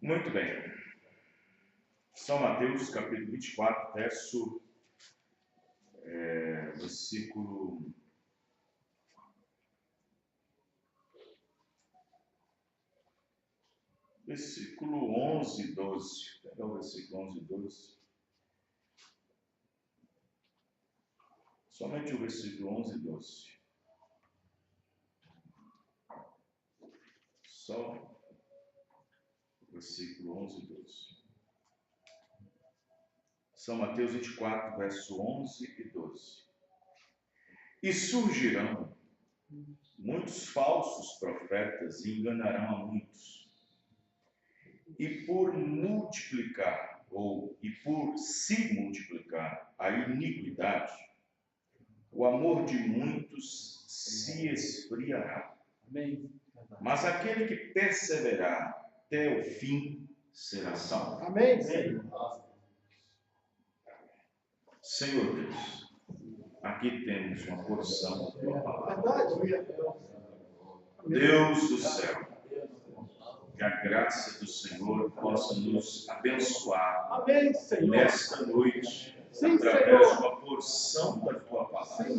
Muito bem. São Mateus, capítulo 24, versículo 11 e 12. Vou pegar o versículo 11 e 12. Somente o versículo 11 e 12. Só o versículo 11 e 12. São Mateus 24, verso 11 e 12. E surgirão muitos falsos profetas e enganarão a muitos. E por multiplicar, e por se multiplicar a iniquidade, o amor de muitos se esfriará. Amém. Mas aquele que perseverar até o fim será salvo. Amém. Senhor Deus, aqui temos uma porção da tua palavra. Verdade. Deus do céu, que a graça do Senhor possa nos abençoar. Amém, Senhor. Nesta noite, Sim, através Senhor. de uma porção da tua palavra. Sim,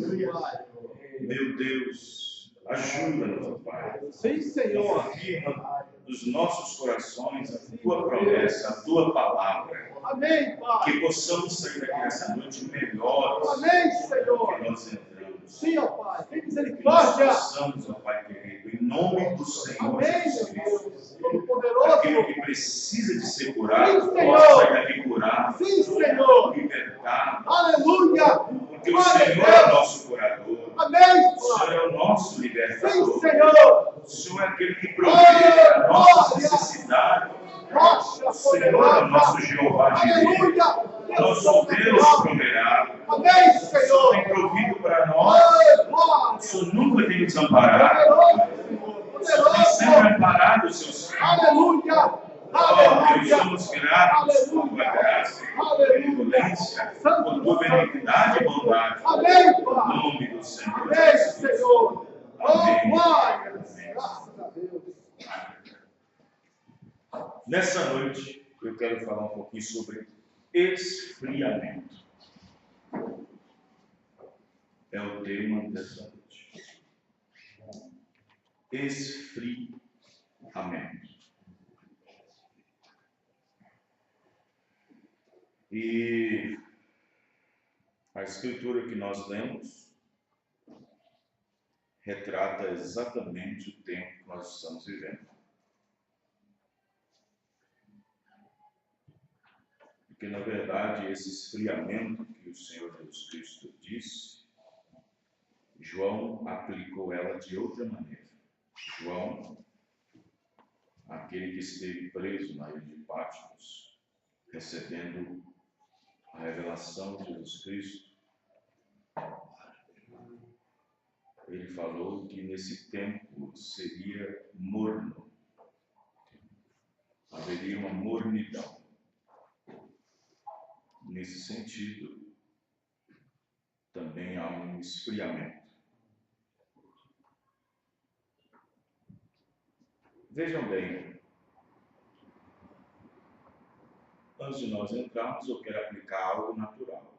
Meu Deus, ajuda-nos, Pai. Sim, Senhor. Confirma nos nossos corações a tua promessa, a tua palavra. Amém, Pai. Que possamos sair daqui nessa noite melhores. Amém, do Senhor. que nós entramos. Sim, ó Pai. Tem Que nós misericórdia. possamos, ó Pai querido, em nome do Senhor Amém, Jesus meu Cristo. Deus. Todo-Poderoso. Aquele que precisa de ser curado, Sim, Senhor. possa sair daqui curado, Sim, Senhor. libertado, Aleluia. porque o Senhor é o nosso curador, Amém, o Senhor Pai. é o nosso Sim, libertador, Senhor. o Senhor é aquele que provê a nossa necessidade, Rocha o Senhor é o nosso Jeová Jireh, Aleluia. nosso Deus proverá, Amém, o Senhor Senhor. tem provido para nós, Glória. o Senhor nunca tem nos amparado, Poderoso, o Senhor tem sempre amparado os seus filhos. Aleluia. Oh, Deus, Aleluia. somos gratos por tua graça, por tua benevolência, por tua benignidade e bondade. Amém, Em Pai. nome do Senhor Amém, Jesus. Senhor. Oh, Amém. glória. Amém. Graças a Deus. Nessa noite, eu quero falar um pouquinho sobre esfriamento. É o tema dessa noite. Esfriamento. E a escritura que nós lemos retrata exatamente o tempo que nós estamos vivendo. Porque, na verdade, esse esfriamento que o Senhor Jesus Cristo disse, João aplicou ela de outra maneira. João, aquele que esteve preso na ilha de Patmos, recebendo a revelação de Jesus Cristo, ele falou que nesse tempo seria morno, haveria uma mornidão. Nesse sentido, também há um esfriamento. Vejam bem, antes de nós entrarmos, eu quero aplicar algo natural.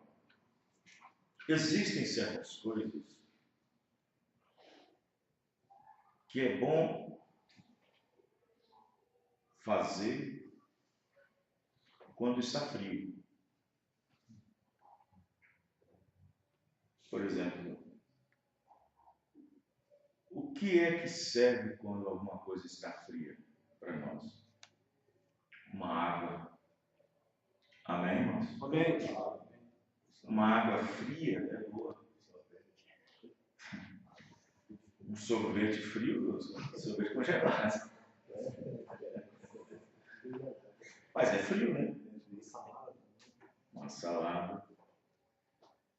Existem certas coisas que é bom fazer quando está frio. Por exemplo, o que é que serve quando alguma coisa está fria para nós? Uma água. Amém, irmãos? Amém. Uma água fria é boa. Um sorvete frio, sorvete congelado. Mas é frio, né? Uma salada.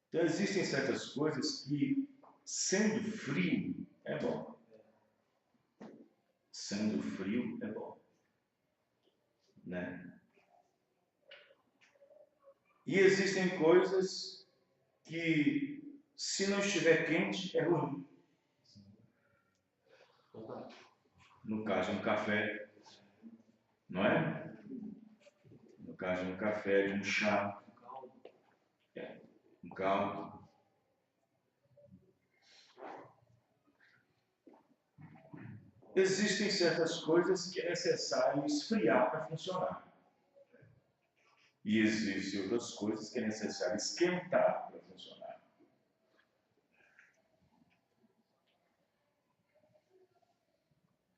Então existem certas coisas que, sendo frio, é bom. Sendo frio, é bom. Né? E existem coisas que, se não estiver quente, é ruim. No caso, um café, não é? caso de um café, de um chá, um caldo. Existem certas coisas que é necessário esfriar para funcionar. E existem outras coisas que é necessário esquentar para funcionar.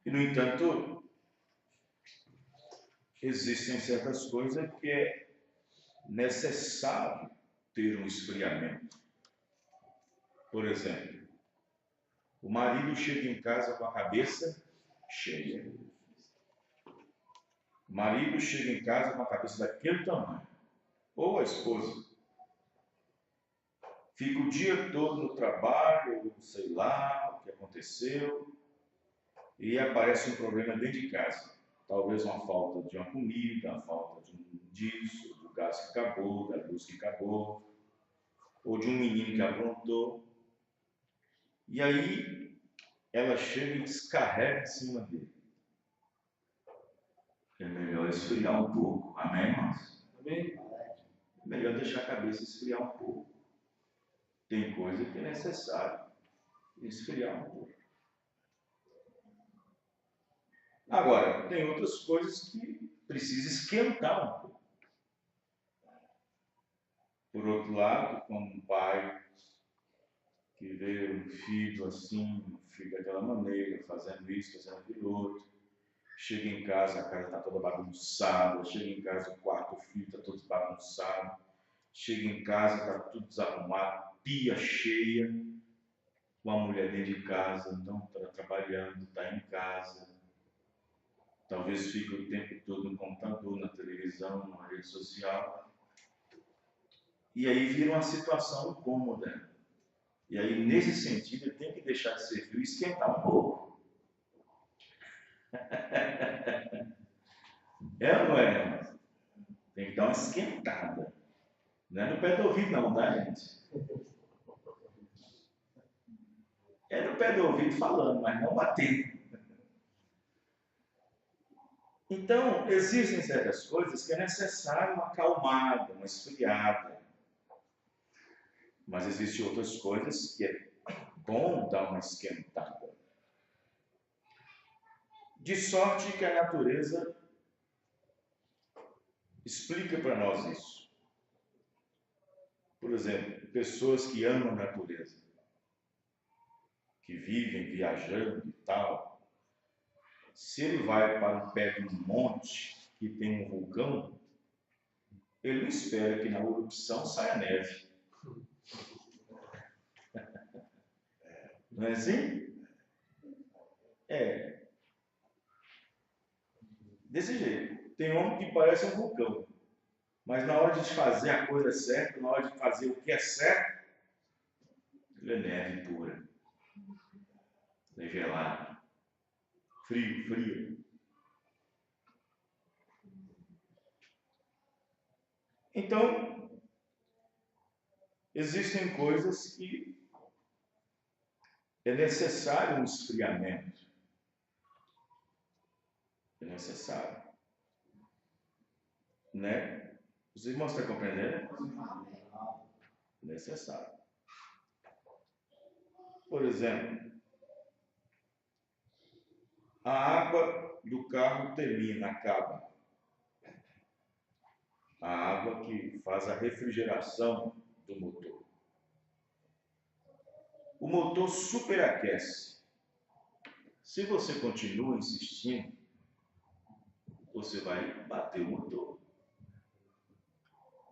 E, no entanto, existem certas coisas que é necessário ter um esfriamento. Por exemplo, o marido chega em casa com a cabeça cheia. O marido chega em casa com a cabeça daquele tamanho. Ou a esposa. Fica o dia todo no trabalho, sei lá o que aconteceu, e aparece um problema dentro de casa. Talvez uma falta de uma comida, uma falta de um disso, do gás que acabou, da luz que acabou, ou de um menino que aprontou. E aí ela chega e descarrega em cima dele. É melhor esfriar um pouco. Amém, irmãos? Amém? É melhor deixar a cabeça esfriar um pouco. Tem coisa que é necessário esfriar um pouco. Agora, tem outras coisas que precisa esquentar um pouco. Por outro lado, quando um pai que vê um filho assim, um filho daquela maneira, fazendo isso, fazendo aquilo outro, chega em casa, a casa está toda bagunçada, chega em casa, o quarto, o filho está todo bagunçado, chega em casa, está tudo desarrumado, pia cheia, uma mulher dentro de casa, não está trabalhando, está em casa, talvez fique o tempo todo no computador, na televisão, na rede social, e aí vira uma situação incômoda. E aí, nesse sentido, ele tem que deixar de ser frio e esquentar um pouco. É ou não é? Tem que dar uma esquentada. Não é no pé do ouvido não, tá, gente? É no pé do ouvido falando, mas não batendo. Então, existem certas coisas que é necessário uma acalmada, uma esfriada. Mas existem outras coisas que é bom dar uma esquentada. De sorte que a natureza explica para nós isso. Por exemplo, pessoas que amam a natureza, que vivem viajando e tal, se ele vai para o pé de um monte que tem um vulcão, ele não espera que na erupção saia neve. Não é assim? É. Desse jeito. Tem homem que parece um vulcão, mas na hora de fazer a coisa certa, na hora de fazer o que é certo, ele é neve pura. É gelado. Frio, frio. Então, existem coisas que é necessário um esfriamento. É necessário. Né? Os irmãos estão compreendendo? É necessário. Por exemplo, a água do carro termina, acaba. A água que faz a refrigeração do motor. O motor superaquece. Se você continua insistindo, você vai bater o motor.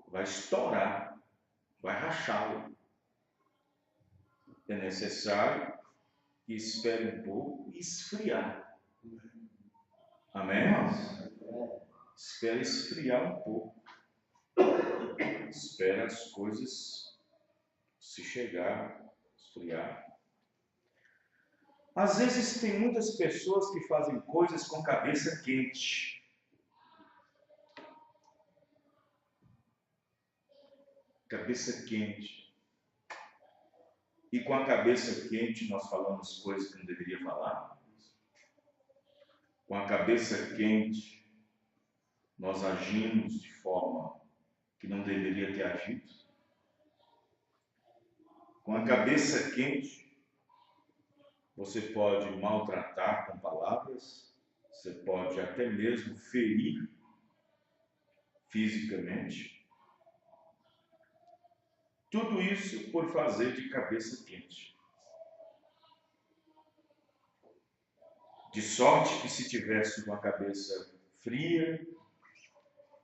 Vai estourar. Vai rachá-lo. É necessário que espere um pouco e esfriar. Amém, irmãos? Espere esfriar um pouco. Espera as coisas se chegar, esfriar. Às vezes tem muitas pessoas que fazem coisas com cabeça quente. Cabeça quente. E com a cabeça quente nós falamos coisas que não deveria falar. Com a cabeça quente nós agimos de forma que não deveria ter agido. Com a cabeça quente, você pode maltratar com palavras, você pode até mesmo ferir fisicamente. Tudo isso por fazer de cabeça quente. De sorte que se tivesse uma cabeça fria,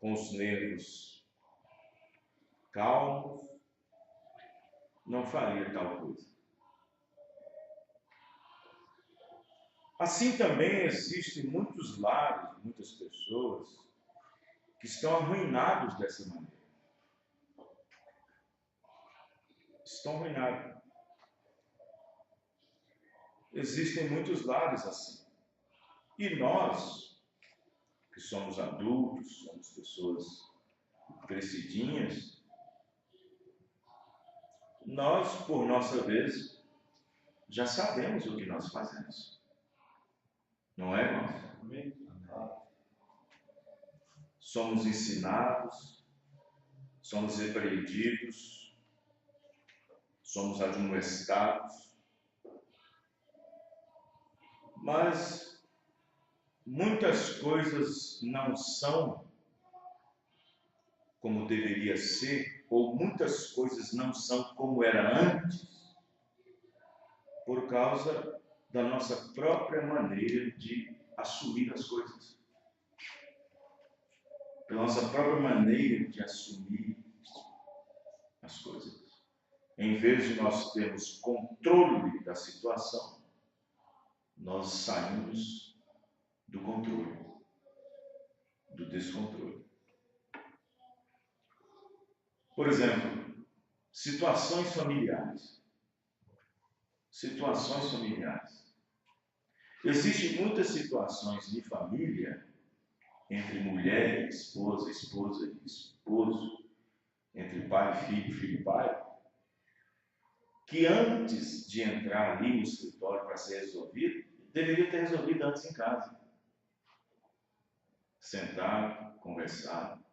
com os nervos calmos, não faria tal coisa. Assim também existem muitos lares, muitas pessoas que estão arruinados dessa maneira. Estão arruinados. Existem muitos lares assim. E nós, que somos adultos, somos pessoas crescidinhas, nós, por nossa vez, já sabemos o que nós fazemos. Não é, irmãos? Somos ensinados, somos repreendidos, somos admoestados, mas muitas coisas não são como deveria ser, ou muitas coisas não são como era antes, por causa da nossa própria maneira de assumir as coisas. Pela nossa própria maneira de assumir as coisas. Em vez de nós termos controle da situação, nós saímos do controle, do descontrole. Por exemplo, situações familiares. Situações familiares. Existem muitas situações de família, entre mulher e esposa, esposa e esposo, entre pai e filho, filho e pai, que antes de entrar ali no escritório para ser resolvido, deveria ter resolvido antes em casa. Sentado, conversado,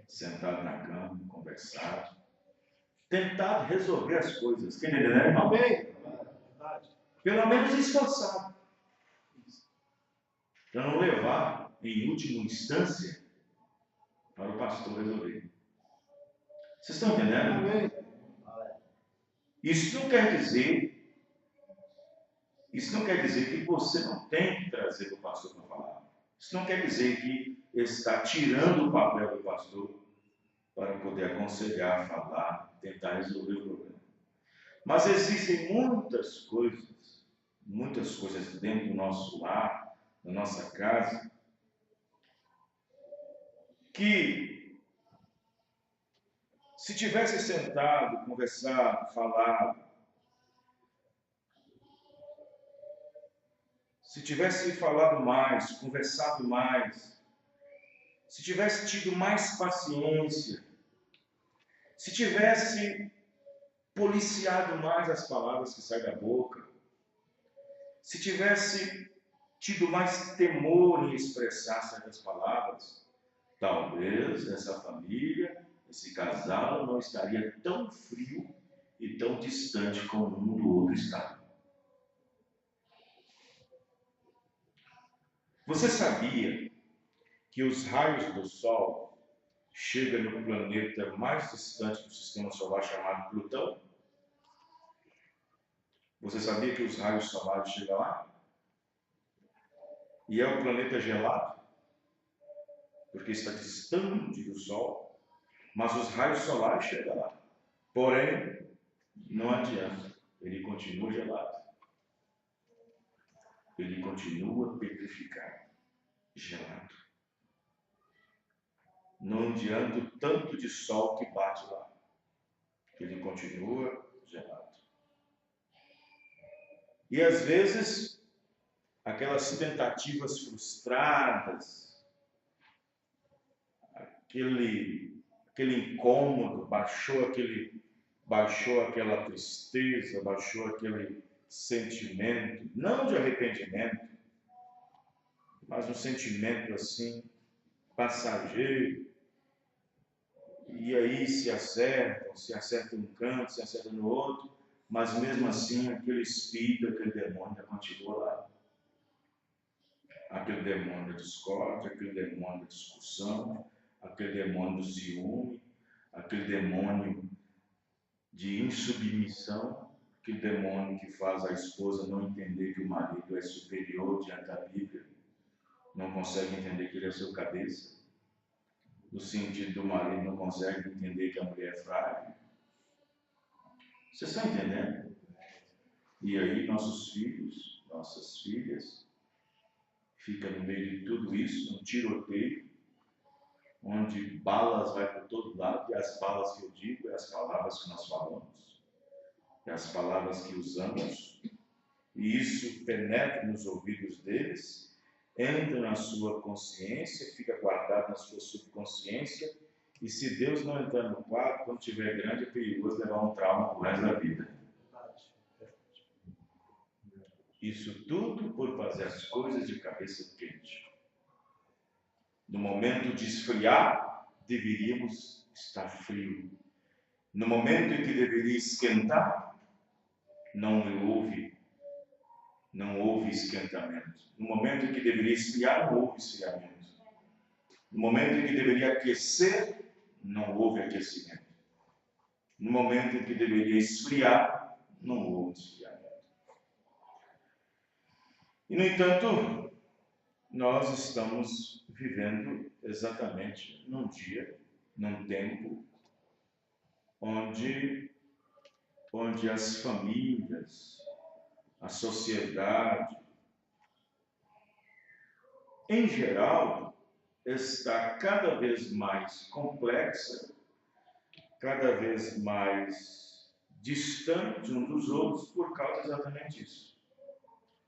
sentado na cama, conversado, tentado resolver as coisas. Quem entendeu, né, irmão? Amém. Pelo menos esforçado. Para não levar, em última instância, para o pastor resolver. Vocês estão entendendo? Amém. Isso não quer dizer que você não tem que trazer o pastor para falar. Isso não quer dizer que está tirando o papel do pastor para poder aconselhar, falar, tentar resolver o problema. Mas existem muitas coisas dentro do nosso lar, da nossa casa, que se tivesse sentado, conversado, falado, se tivesse falado mais, conversado mais, se tivesse tido mais paciência, se tivesse policiado mais as palavras que saem da boca, se tivesse tido mais temor em expressar certas palavras, talvez essa família, esse casal não estaria tão frio e tão distante como um do outro está. Você sabia que os raios do Sol chegam no planeta mais distante do Sistema Solar, chamado Plutão? Você sabia que os raios solares chegam lá? E é um planeta gelado, porque está distante do Sol, mas os raios solares chegam lá. Porém, não adianta, ele continua gelado. Ele continua petrificado, gelado. Não adianta o tanto de sol que bate lá. Ele continua gelado. E às vezes, aquelas tentativas frustradas, aquele incômodo, baixou aquela tristeza, baixou aquele sentimento, não de arrependimento, mas um sentimento assim passageiro, e aí se acertam um canto, se acertam no outro, mas mesmo assim aquele espírito, aquele demônio ainda continua lá. Aquele demônio da discórdia, aquele demônio da discussão, aquele demônio do ciúme, aquele demônio de insubmissão, aquele demônio que faz a esposa não entender que o marido é superior diante da Bíblia, não consegue entender que ele é seu cabeça, no sentido do marido não consegue entender que a mulher é frágil. Vocês estão entendendo? E aí nossos filhos, nossas filhas, ficam no meio de tudo isso, um tiroteio, onde balas vai por todo lado, e as balas que eu digo é as palavras que nós falamos, é as palavras que usamos, e isso penetra nos ouvidos deles, entra na sua consciência, fica guardado na sua subconsciência, e se Deus não entrar no quarto, quando estiver grande, é perigoso levar um trauma pro resto da vida. Isso tudo por fazer as coisas de cabeça quente. No momento de esfriar, deveríamos estar frio. No momento em que deveria esquentar, não houve esquentamento. No momento em que deveria esfriar, não houve esfriamento. No momento em que deveria aquecer, não houve aquecimento. No momento em que deveria esfriar, não houve esfriamento. E, no entanto, nós estamos vivendo exatamente num dia, num tempo, onde as famílias, a sociedade, em geral, está cada vez mais complexa, cada vez mais distante um dos outros por causa exatamente disso.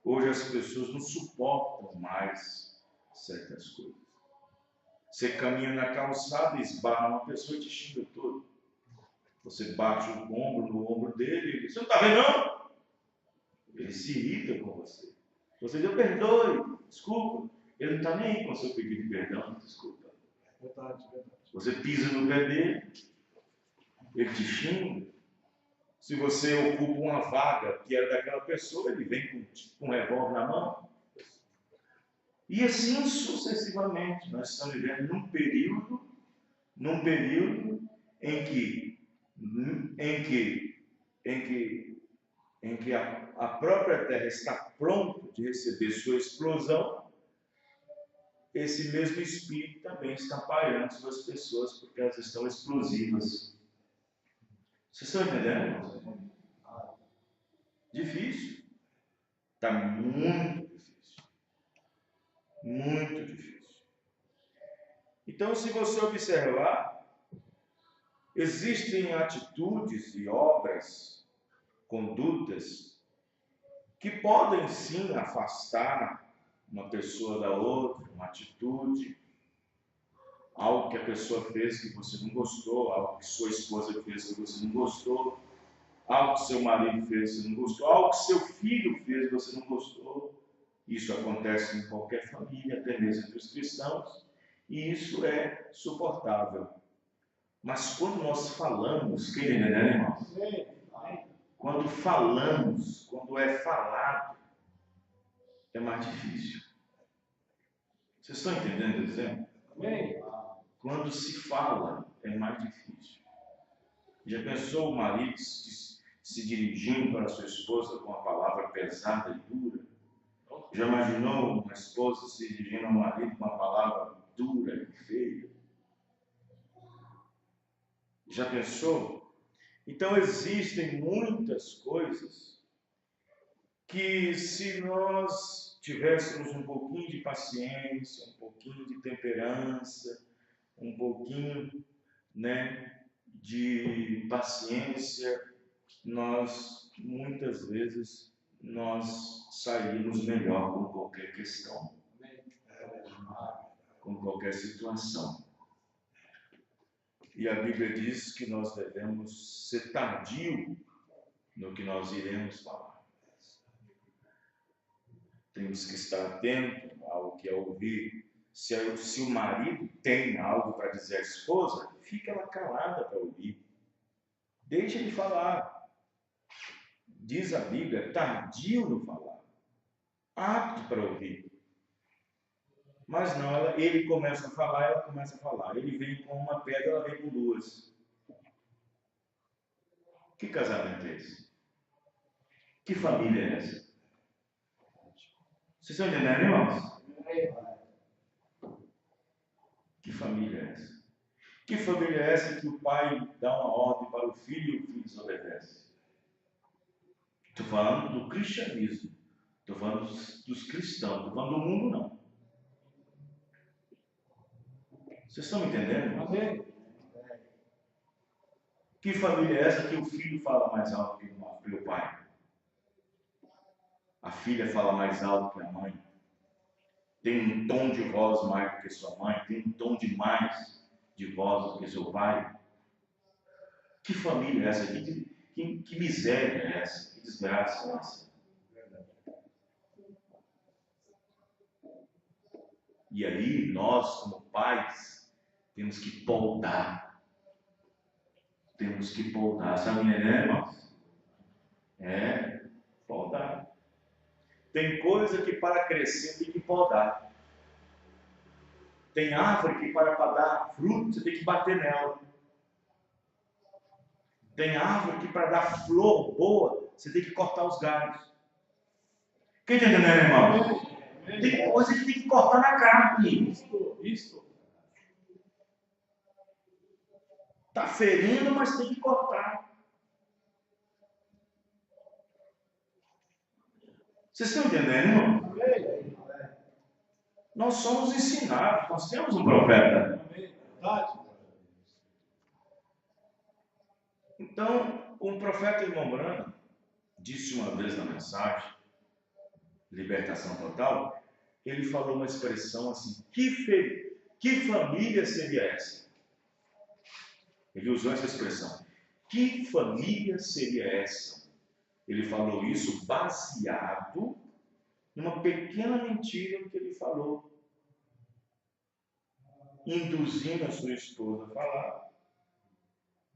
Hoje as pessoas não suportam mais certas coisas. Você caminha na calçada, esbarra uma pessoa e te xinga todo. Você bate o ombro no ombro dele e ele diz: "Você não está vendo não?" Ele se irrita com você. Você diz: "Perdoe, desculpa." Ele não está nem aí com o seu pedido de perdão, desculpa. Verdade. Você pisa no pé dele, ele te xinga. Se você ocupa uma vaga que era daquela pessoa, ele vem com um revólver na mão. E assim sucessivamente. Nós estamos vivendo num período em que a própria Terra está pronta de receber sua explosão. Esse mesmo espírito também está pairando sobre as pessoas porque elas estão explosivas. Vocês estão entendendo? Difícil. Está muito difícil. Muito difícil. Então, se você observar, existem atitudes e obras, condutas, que podem sim afastar uma pessoa da outra, uma atitude, algo que a pessoa fez que você não gostou, algo que sua esposa fez que você não gostou, algo que seu marido fez que você não gostou, algo que seu filho fez que você não gostou. Isso acontece em qualquer família, até mesmo entre os cristãos, e isso é suportável. Mas quando nós falamos, quem entende, né, irmãos? Quando falamos, quando é falado, é mais difícil. Vocês estão entendendo o exemplo? Quando se fala, é mais difícil. Já pensou o marido se dirigindo para sua esposa com uma palavra pesada e dura? Já imaginou uma esposa se dirigindo ao marido com uma palavra dura e feia? Já pensou? Então existem muitas coisas que, se nós tivéssemos um pouquinho de paciência, um pouquinho de temperança, um pouquinho, de paciência, muitas vezes nós saímos melhor com qualquer questão, com qualquer situação. E a Bíblia diz que nós devemos ser tardio no que nós iremos falar. Temos que estar atento ao que é ouvir, Se o marido tem algo para dizer à esposa, fica ela calada para ouvir. Deixa ele falar. Diz a Bíblia, tardio no falar, apto para ouvir. Mas não, ele começa a falar, ela começa a falar. Ele vem com uma pedra, ela vem com duas. Que casamento é esse? Que família é essa? Vocês estão entendendo, irmãos? Que família é essa? Que família é essa que o pai dá uma ordem para o filho e o filho desobedece? Estou falando do cristianismo. Estou falando dos cristãos. Estou falando do mundo, não. Vocês estão me entendendo? Amém. Que família é essa que o filho fala mais alto que o pai? A filha fala mais alto que a mãe? Tem um tom de voz mais do que sua mãe? Tem um tom de mais de voz do que seu pai? Que família é essa? Que miséria é essa? Que desgraça é essa? E aí, nós, como pais, temos que poldar. Temos que poldar. Sabe, né, irmãos? Poldar. Tem coisa que para crescer tem que podar. Tem árvore que para dar fruto você tem que bater nela. Tem árvore que para dar flor boa você tem que cortar os galhos. Quem está entendendo, irmão? Tem coisa que tem que cortar na carne. Isso. Está ferindo, mas tem que cortar. Vocês estão entendendo, irmão? Amém. Nós somos ensinados, nós temos um profeta. Amém. Verdade. Então, o profeta irmão Branham disse uma vez na mensagem, Libertação Total, ele falou uma expressão assim, que família seria essa? Ele usou essa expressão. Que família seria essa? Ele falou isso baseado numa pequena mentira que ele falou, induzindo a sua esposa a falar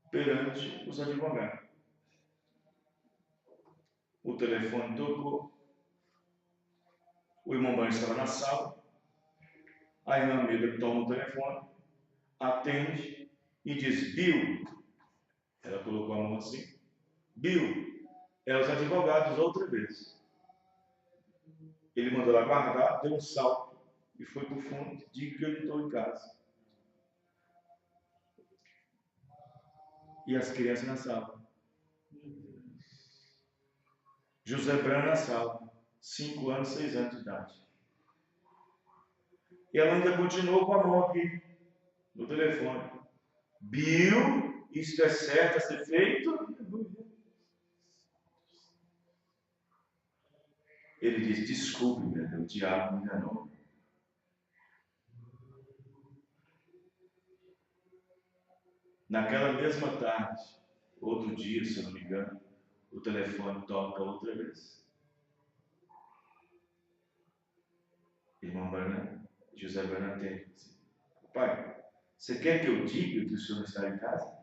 perante os advogados. O telefone tocou, o irmão Branham estava na sala, a irmã Mila toma o telefone, atende e diz, Bill, ela colocou a mão assim, Bill, é os advogados outra vez. Ele mandou ela guardar, deu um salto e foi para o fundo, diga que eu estou em casa. E as crianças na sala. José Branham na sala, 5 anos, 6 anos de idade. E ela ainda continuou com a mão aqui, no telefone. Bill, isto é certo a ser feito? Ele diz, desculpe, meu Deus, o diabo me enganou. Naquela mesma tarde, outro dia, se eu não me engano, o telefone toca outra vez. Irmão Branham, José Branham tem. Pai, você quer que eu diga que o senhor não está em casa?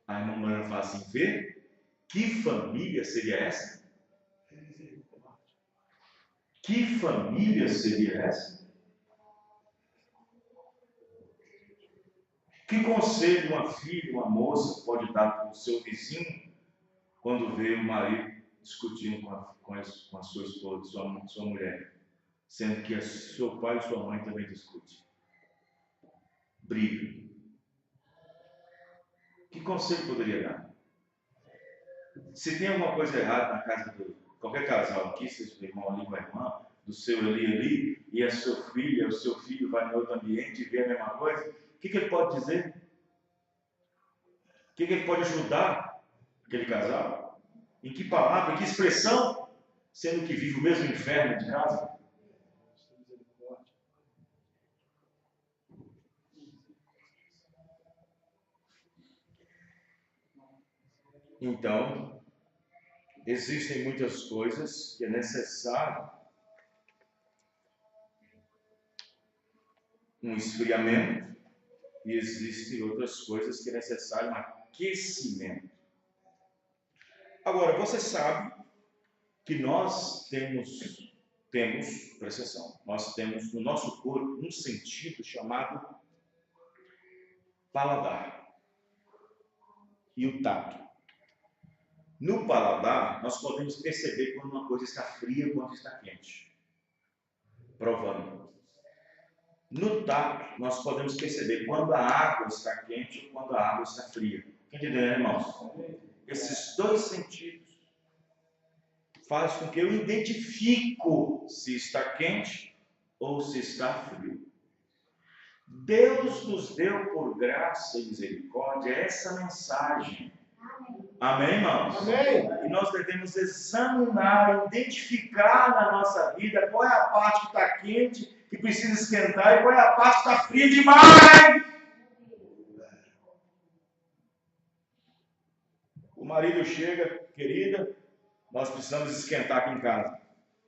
A irmã Branham fala assim, vê? Que família seria essa? Que família seria essa? Que conselho uma filha, uma moça pode dar para o seu vizinho quando vê o marido discutindo com a sua esposa, sua mulher, sendo que seu pai e sua mãe também discutem? Briga. Que conselho poderia dar? Se tem alguma coisa errada na casa de qualquer casal aqui, seja o irmão ali com a irmã, do seu ali, e a sua filha, o seu filho vai em outro ambiente e vê a mesma coisa, o que ele pode dizer? O que ele pode ajudar aquele casal? Em que palavra, em que expressão? Sendo que vive o mesmo inferno de casa? Então, existem muitas coisas que é necessário um esfriamento e existem outras coisas que é necessário um aquecimento. Agora, você sabe que nós temos, presta atenção, nós temos no nosso corpo um sentido chamado paladar e o tato. No paladar, nós podemos perceber quando uma coisa está fria ou quando está quente. Provando. No tato, nós podemos perceber quando a água está quente ou quando a água está fria. Entendeu, irmãos? Esses dois sentidos fazem com que eu identifico se está quente ou se está frio. Deus nos deu por graça e misericórdia essa mensagem. Amém, irmãos? Amém. E nós devemos examinar, identificar na nossa vida qual é a parte que está quente, que precisa esquentar, e qual é a parte que está fria demais. O marido chega, querida, nós precisamos esquentar aqui em casa.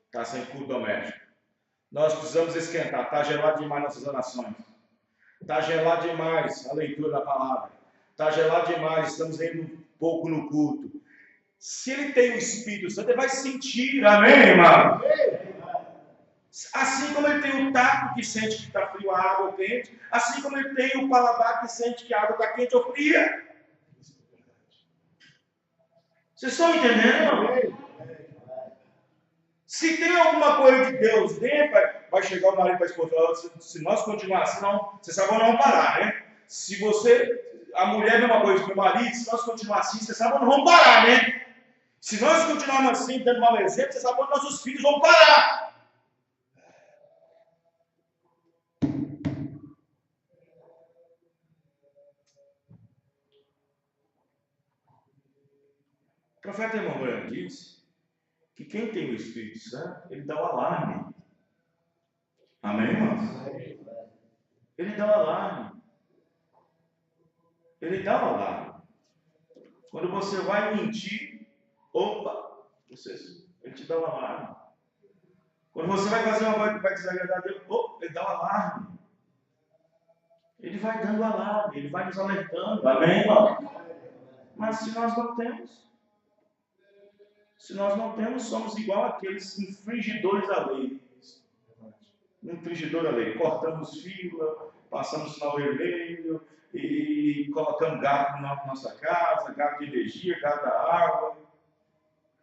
Está sem culto doméstico. Nós precisamos esquentar. Está gelado demais nossas orações. Está gelado demais a leitura da palavra. Está gelado demais, estamos indo pouco no culto. Se ele tem o Espírito Santo, ele vai sentir, amém, irmão? Assim como ele tem o tato que sente que está frio a água ou quente, assim como ele tem o paladar que sente que a água está quente ou fria. Vocês estão entendendo, irmão? Se tem alguma coisa de Deus dentro, vai chegar o marido para a esposa e falar, se nós continuarmos assim, não, você sabe onde não vamos parar, né? Se a mulher é a mesma coisa que o marido, se nós continuarmos assim, você sabe onde não vamos parar, né? Se nós continuarmos assim, dando mau exemplo, você sabe onde nossos filhos vão parar. O profeta irmão Branco disse que quem tem o Espírito Santo, ele dá o alarme. Amém, irmãos? Ele dá o alarme. Ele dá o alarme. Quando você vai mentir, opa, ele te dá o alarme. Quando você vai fazer uma coisa que vai desagradar a Deus, opa, ele dá o alarme. Ele vai dando alarme, ele vai nos alertando. Amém, irmão? Mas se nós não temos, somos igual aqueles infringidores da lei. Infringidor da lei. Cortamos fila, passamos sinal vermelho e colocamos gato na nossa casa, gato de energia, gato da água.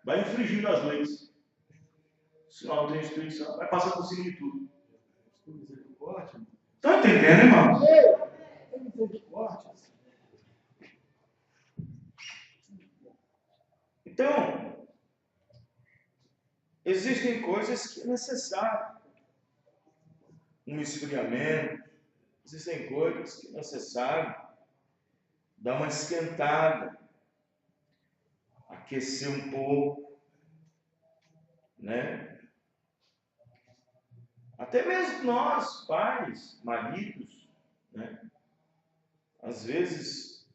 Vai infringindo as leis. Se não tem Espírito Santo, vai passar por cima de tudo. Estão entendendo, irmão? Então, existem coisas que é necessário um esfriamento, existem coisas que é necessário dar uma esquentada, aquecer um pouco, né? Até mesmo nós, pais, maridos, né? Às vezes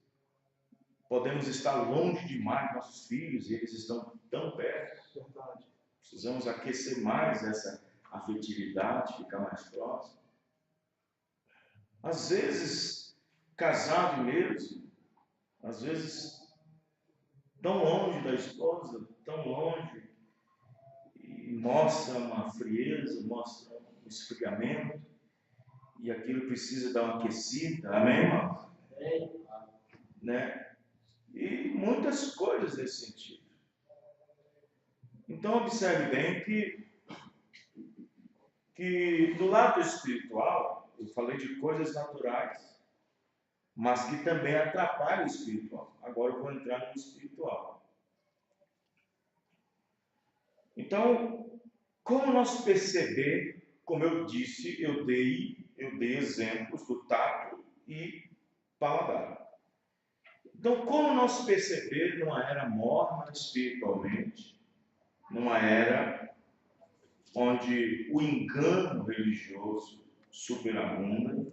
podemos estar longe demais dos nossos filhos e eles estão tão perto. Precisamos aquecer mais essa afetividade, ficar mais próximo. Às vezes, casado mesmo, às vezes tão longe da esposa, tão longe, e mostra uma frieza, mostra um esfriamento, e aquilo precisa dar uma aquecida, amém, irmão? Né? E muitas coisas nesse sentido. Então, observe bem que do lado espiritual, eu falei de coisas naturais, mas que também atrapalham o espiritual. Agora eu vou entrar no espiritual. Então, como nós perceber, como eu disse, eu dei exemplos do tato e paladar. Então, como nós perceber numa era morna espiritualmente, numa era onde o engano religioso superabunda,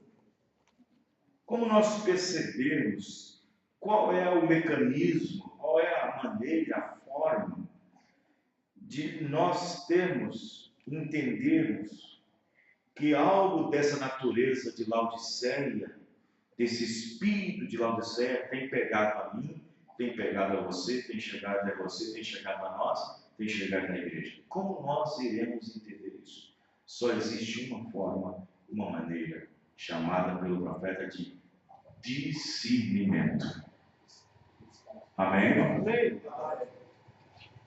como nós percebermos qual é o mecanismo, qual é a maneira, a forma de nós entendermos que algo dessa natureza de Laodiceia, desse espírito de Laodiceia, tem pegado a mim, tem pegado a você, tem chegado até você, tem chegado a nós, tem chegado na igreja. Como nós iremos entender isso? Só existe uma forma, uma maneira, chamada pelo profeta de discernimento. Amém? Amém.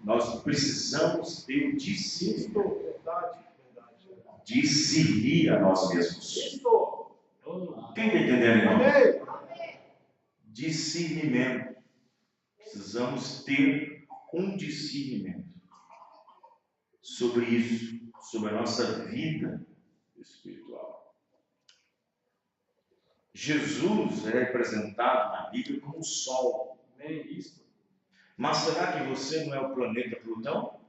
Nós precisamos ter o discernimento. Verdade. Discernir a nós mesmos. Isso. Quem está entendendo, irmão? Amém. Discernimento. Precisamos ter um discernimento sobre isso, sobre a nossa vida espiritual. Jesus é representado na Bíblia como o Sol. Amém. Isso. Mas será que você não é o planeta Plutão?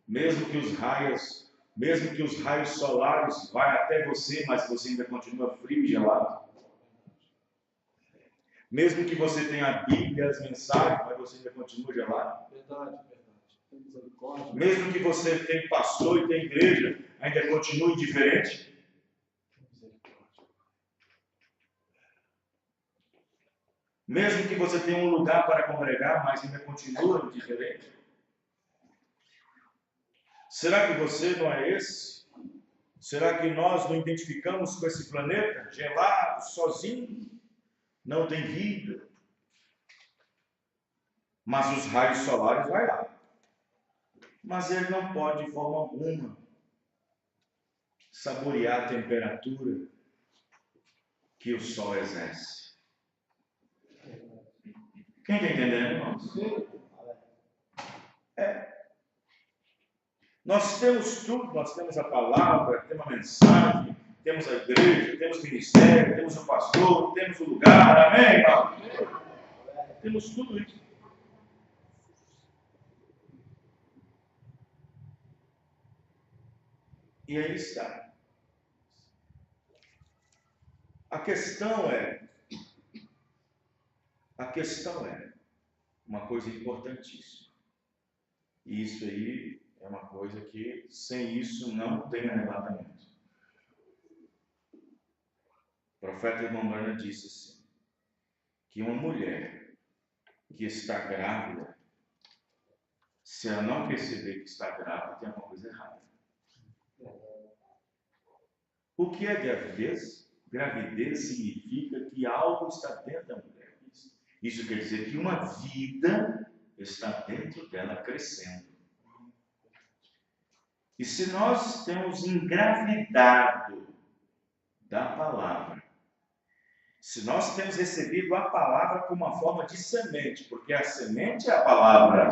Mesmo que os raios solares vão até você, mas você ainda continua frio e gelado. Mesmo que você tenha a Bíblia, as mensagens, mas você ainda continua gelado. Verdade. Misericórdia. Mesmo que você tenha pastor e tenha igreja, ainda continua indiferente. Mesmo que você tenha um lugar para congregar, mas ainda continua indiferente. Será que você não é esse? Será que nós não identificamos com esse planeta gelado, sozinho? Não tem vida. Mas os raios solares vai lá. Mas ele não pode, de forma alguma, saborear a temperatura que o sol exerce. Quem está entendendo, irmãos? Nós temos tudo, nós temos a palavra, temos a mensagem, temos a igreja, temos o ministério, temos o pastor, temos o lugar, amém, irmão? Temos tudo isso. E aí está. A questão é uma coisa importantíssima. E isso aí é uma coisa que, sem isso, não tem arrebatamento. O profeta Irmão Branham disse assim, que uma mulher que está grávida, se ela não perceber que está grávida, tem alguma coisa errada. O que é gravidez? Gravidez significa que algo está dentro da mulher. Isso quer dizer que uma vida está dentro dela crescendo. E se nós temos engravidado da palavra, se nós temos recebido a palavra como uma forma de semente, porque a semente é a palavra,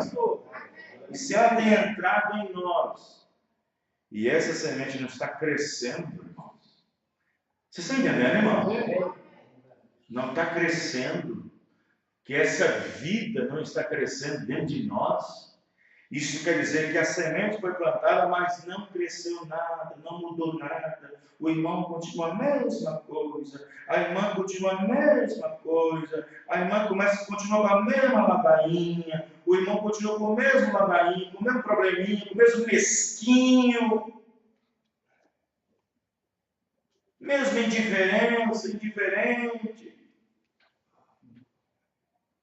e se ela tem entrado em nós, e essa semente não está crescendo, irmãos, vocês estão entendendo, irmão? Não está crescendo, que essa vida não está crescendo dentro de nós. Isso quer dizer que a semente foi plantada, mas não cresceu nada, não mudou nada. O irmão continua a mesma coisa, a irmã continua a mesma coisa, a irmã continua com a mesma ladainha, o irmão continua com o mesmo ladainho, com o mesmo probleminha, com o mesmo mesquinho, mesma indiferença, indiferente.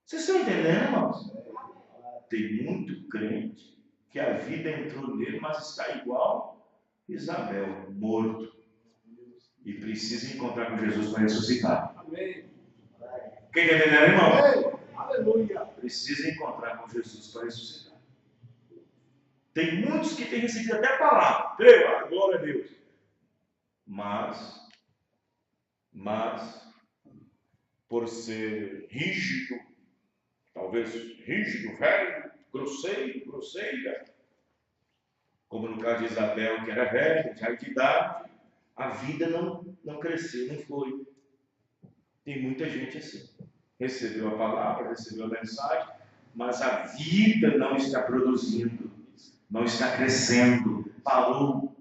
Vocês estão entendendo, irmãos? Tem muito crente que a vida entrou nele, mas está igual Isabel, morto. E precisa encontrar com Jesus para ressuscitar. Amém. Quem está entendendo, irmão? Amém. Aleluia. Precisa encontrar com Jesus para ressuscitar. Tem muitos que têm recebido até a palavra. Glória a Deus. Mas, por ser rígido, talvez rígido, velho, grosseira, como no caso de Isabel, que era velha, já de idade, a vida não cresceu, não foi. Tem muita gente assim. Recebeu a palavra, recebeu a mensagem, mas a vida não está produzindo, não está crescendo, parou.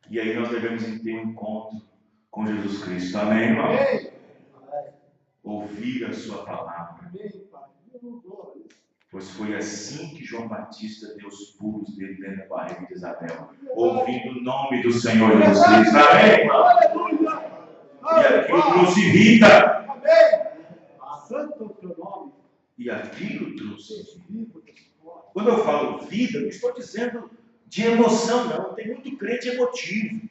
E aí nós devemos ter um encontro com Jesus Cristo. Amém, irmão? Ouvir a sua palavra. Pois foi assim que João Batista deu os pulos dele dentro da barriga de Isabel, ouvindo o nome do Senhor Jesus Cristo. Amém, irmão? E aquilo trouxe vida. Amém. Santo o teu nome. E aquilo trouxe vida. Quando eu falo vida, não estou dizendo de emoção, não. Tem muito crente emotivo.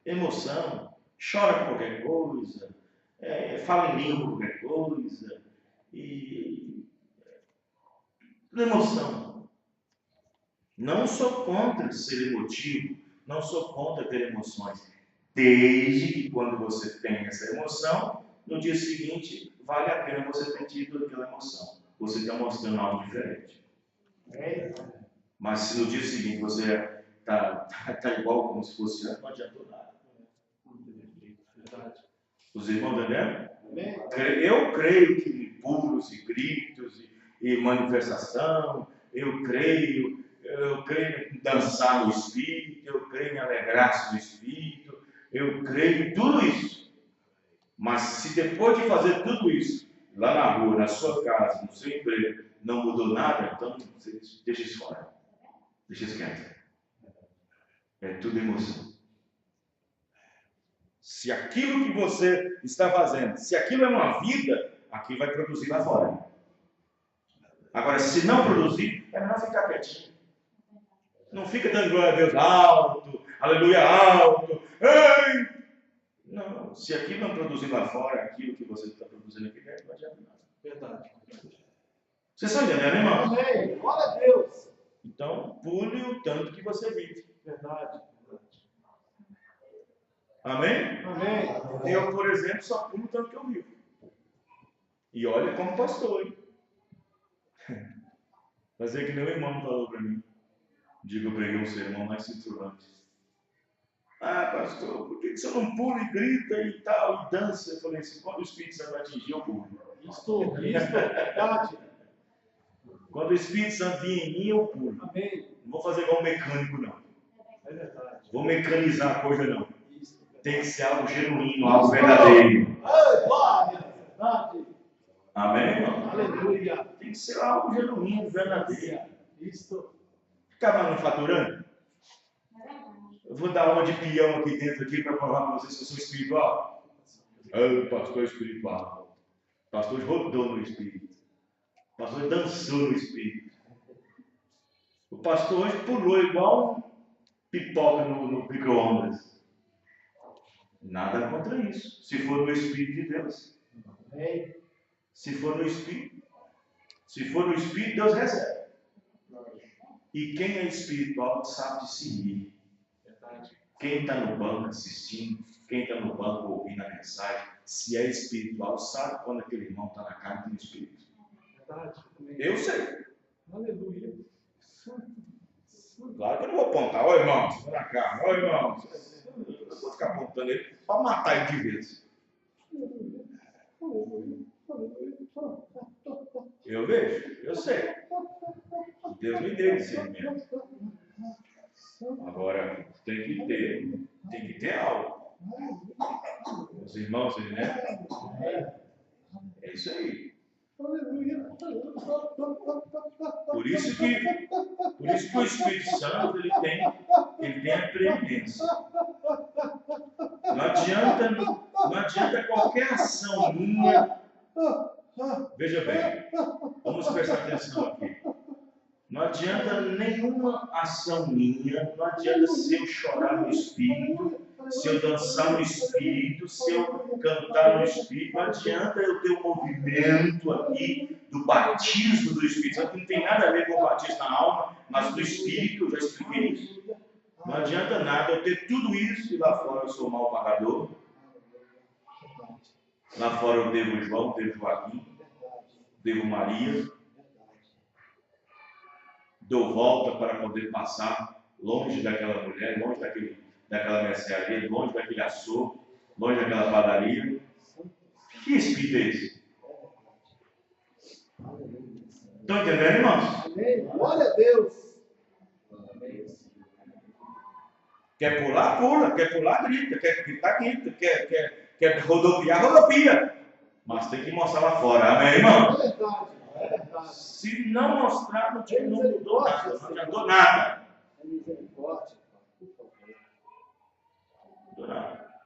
Emoção. Chora por qualquer coisa. Fala em língua por qualquer coisa. E emoção. Não sou contra ser emotivo. Não sou contra ter emoções. Desde que quando você tem essa emoção, no dia seguinte, vale a pena você ter tido aquela emoção. Você está mostrando algo diferente. Mas se no dia seguinte você está igual como se fosse antes, não adiantou nada. Os irmãos entendem? Eu creio que pulos e gritos e manifestação, eu creio em dançar no Espírito, eu creio em alegrar-se no Espírito, eu creio em tudo isso. Mas se depois de fazer tudo isso, lá na rua, na sua casa, no seu emprego, não mudou nada, então deixa isso fora. Deixa isso quieto. É tudo emoção. Se aquilo que você está fazendo, se aquilo é uma vida, aquilo vai produzir lá fora. Agora, se não produzir, é melhor ficar quietinho. Não fica dando glória a Deus alto, aleluia alto. Ei! Não, se aquilo não produzir lá fora, aquilo que você está produzindo aqui dentro, não adianta nada. Verdade. Vocês estão entendendo, irmão? Amém. Glória a Deus. Então, pule o tanto que você vive. Verdade. Amém? Amém. Eu, por exemplo, só pulo o tanto que eu vivo. E olha como pastor, hein? Fazer que nem o irmão falou para mim. Digo, eu preguei um sermão mais cinturante. Ah, pastor, por que você não pula e grita e tal, e dança? Eu falei assim, quando o Espírito Santo atingir, eu pulo. Isso, verdade. Quando o Espírito Santo vier em mim, eu pulo. Amém. Não vou fazer igual um mecânico, não. É verdade. Vou mecanizar a coisa, não. Isso. Tem que ser algo genuíno, algo verdadeiro. Ai, glória. Verdade. Amém, irmão? Aleluia. Tem que ser algo genuíno, verdadeiro. Isso. Ficar manufaturando? Eu vou dar uma de peão aqui dentro para provar para vocês que eu sou espiritual. Ah, pastor espiritual. Pastor rodou no Espírito. Pastor dançou no Espírito. O pastor hoje pulou igual um pipoca no micro-ondas. Nada contra isso. Se for no Espírito de Deus. Amém. Se for no Espírito. Se for no Espírito, Deus recebe. E quem é espiritual sabe discernir. Quem está no banco assistindo, quem está no banco ouvindo a mensagem, se é espiritual, sabe quando aquele irmão está na carne e no Espírito. Verdade. Eu sei. Aleluia. Claro que eu não vou apontar. Ô irmão, você na carne. Ô irmão, eu vou ficar apontando ele para matar ele de vez. Eu vejo, eu sei. Deus me deu discernimento. Agora, tem que ter algo. Os irmãos, né? É isso aí. Por isso que o Espírito Santo ele tem a preeminência. Não adianta qualquer ação minha. Veja bem, vamos prestar atenção aqui. Não adianta nenhuma ação minha, não adianta se eu chorar no Espírito, se eu dançar no Espírito, se eu cantar no Espírito, não adianta eu ter um movimento aqui do batismo do Espírito Santo, que não tem nada a ver com o batismo na alma, mas do Espírito, eu já expliquei isso. Não adianta nada eu ter tudo isso e lá fora eu sou mau pagador. Lá fora eu devo João, devo Joaquim, devo Maria. Dou volta para poder passar longe daquela mulher, longe daquela mercearia, longe daquele açougue, longe daquela padaria. Que espírito é esse? Estão entendendo, irmãos? Amém. Glória a Deus. Quer pular, pula. Quer pular, grita. Quer gritar, grita. Quer rodopiar, rodopia. Mas tem que mostrar lá fora. Amém, irmão? É verdade. Se não mostrar, não mudou nada, não adiantou nada. É misericórdia, por favor. Não mudou nada.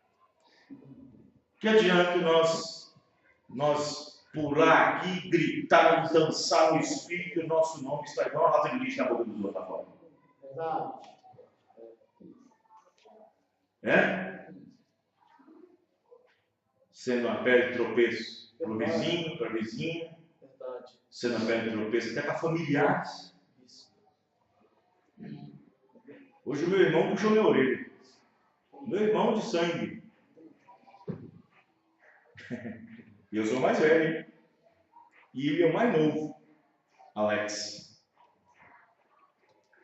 Que adianta nós pular aqui, gritar, dançar no Espírito, o nosso nome está igual a lata de lixo na boca dos outros, tá fora. Verdade. É? Sendo uma pedra de tropeço para o vizinho, para a vizinha. Verdade. Sendo uma pedra de tropeço até para familiares. Isso. Hoje o meu irmão puxou minha orelha. Meu irmão de sangue. E eu sou mais velho. E ele é o mais novo. Alex.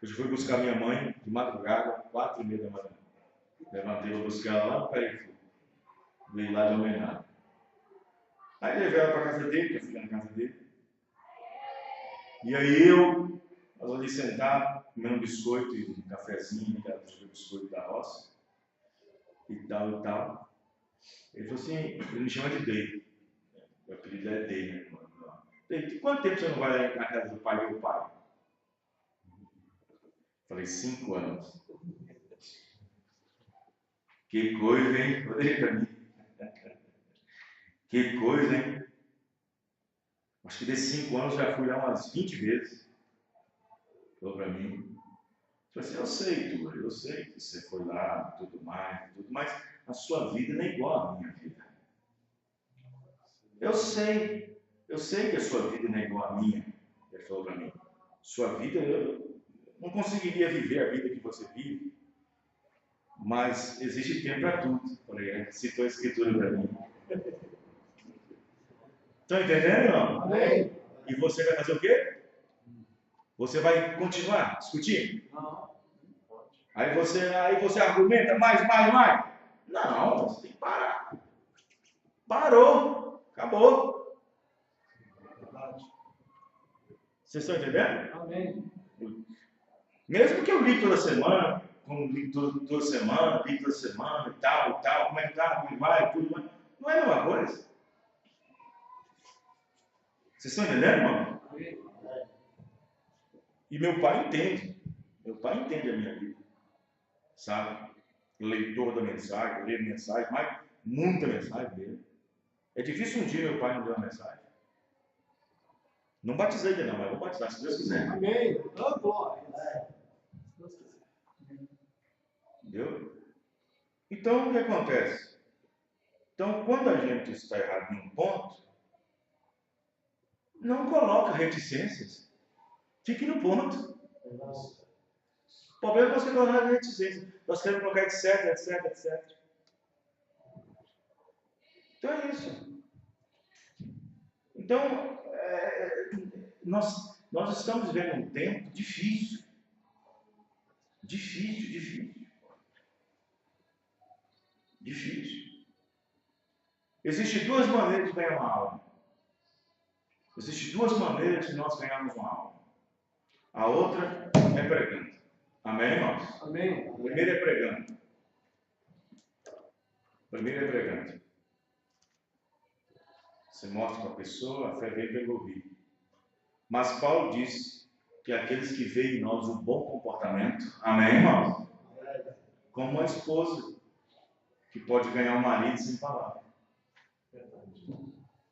Hoje eu fui buscar minha mãe de madrugada, 4h30 da manhã. Levantei para buscar ela lá no Carrefour. Veio lá de homenagem. Aí levei ela para a casa dele, que eu fui na casa dele. E aí nós ali sentados, comendo um biscoito e um cafezinho, que era o biscoito da roça. E tal, e tal. Ele falou assim, ele me chama de Dei. O apelido é Dei, né? Dei, quanto tempo você não vai na casa do pai e meu pai? Falei, 5 anos. Que coisa, hein? Olha para mim. Que coisa, hein? Acho que desses 5 anos já fui lá umas 20 vezes. Falou para mim. Falei assim, eu sei, Túlio, eu sei que você foi lá, tudo mais, mas a sua vida não é igual à minha vida. Eu sei que a sua vida não é igual à minha. Ele falou para mim, sua vida, eu não conseguiria viver a vida que você vive, mas existe tempo para tudo. Falei, citou a escritura para mim. Estão entendendo, não? Amém. E você vai fazer o quê? Você vai continuar discutindo? Não. Aí você argumenta mais. Não, você tem que parar. Parou. Acabou. Verdade. Vocês estão entendendo? Amém. Mesmo que eu li toda semana, como li toda semana e tal, como é que tá, como vai, tudo mais. Não é a mesma coisa. Vocês estão entendendo, irmão? E meu pai entende. Meu pai entende a minha vida. Sabe? Leitor da mensagem, lê mensagem, mas muita mensagem dele. É difícil um dia meu pai não deu uma mensagem. Não batizei ainda não, mas vou batizar se Deus quiser. Amém. Oh, glória. Entendeu? Então o que acontece? Então quando a gente está errado em um ponto, não coloca reticências. Fique no ponto. O problema é você colocar reticências. Nós queremos colocar etc. Então é isso. Então, nós estamos vivendo um tempo difícil. Difícil. Existem 2 maneiras de ganhar uma alma. Existem 2 maneiras de nós ganharmos uma alma. A outra é pregando. Amém, irmãos? Amém. A primeira é pregando. Você mostra para a pessoa, a fé vem pelo ouvir. Mas Paulo diz que aqueles que veem em nós um bom comportamento, amém, irmãos? Como uma esposa que pode ganhar um marido sem palavra.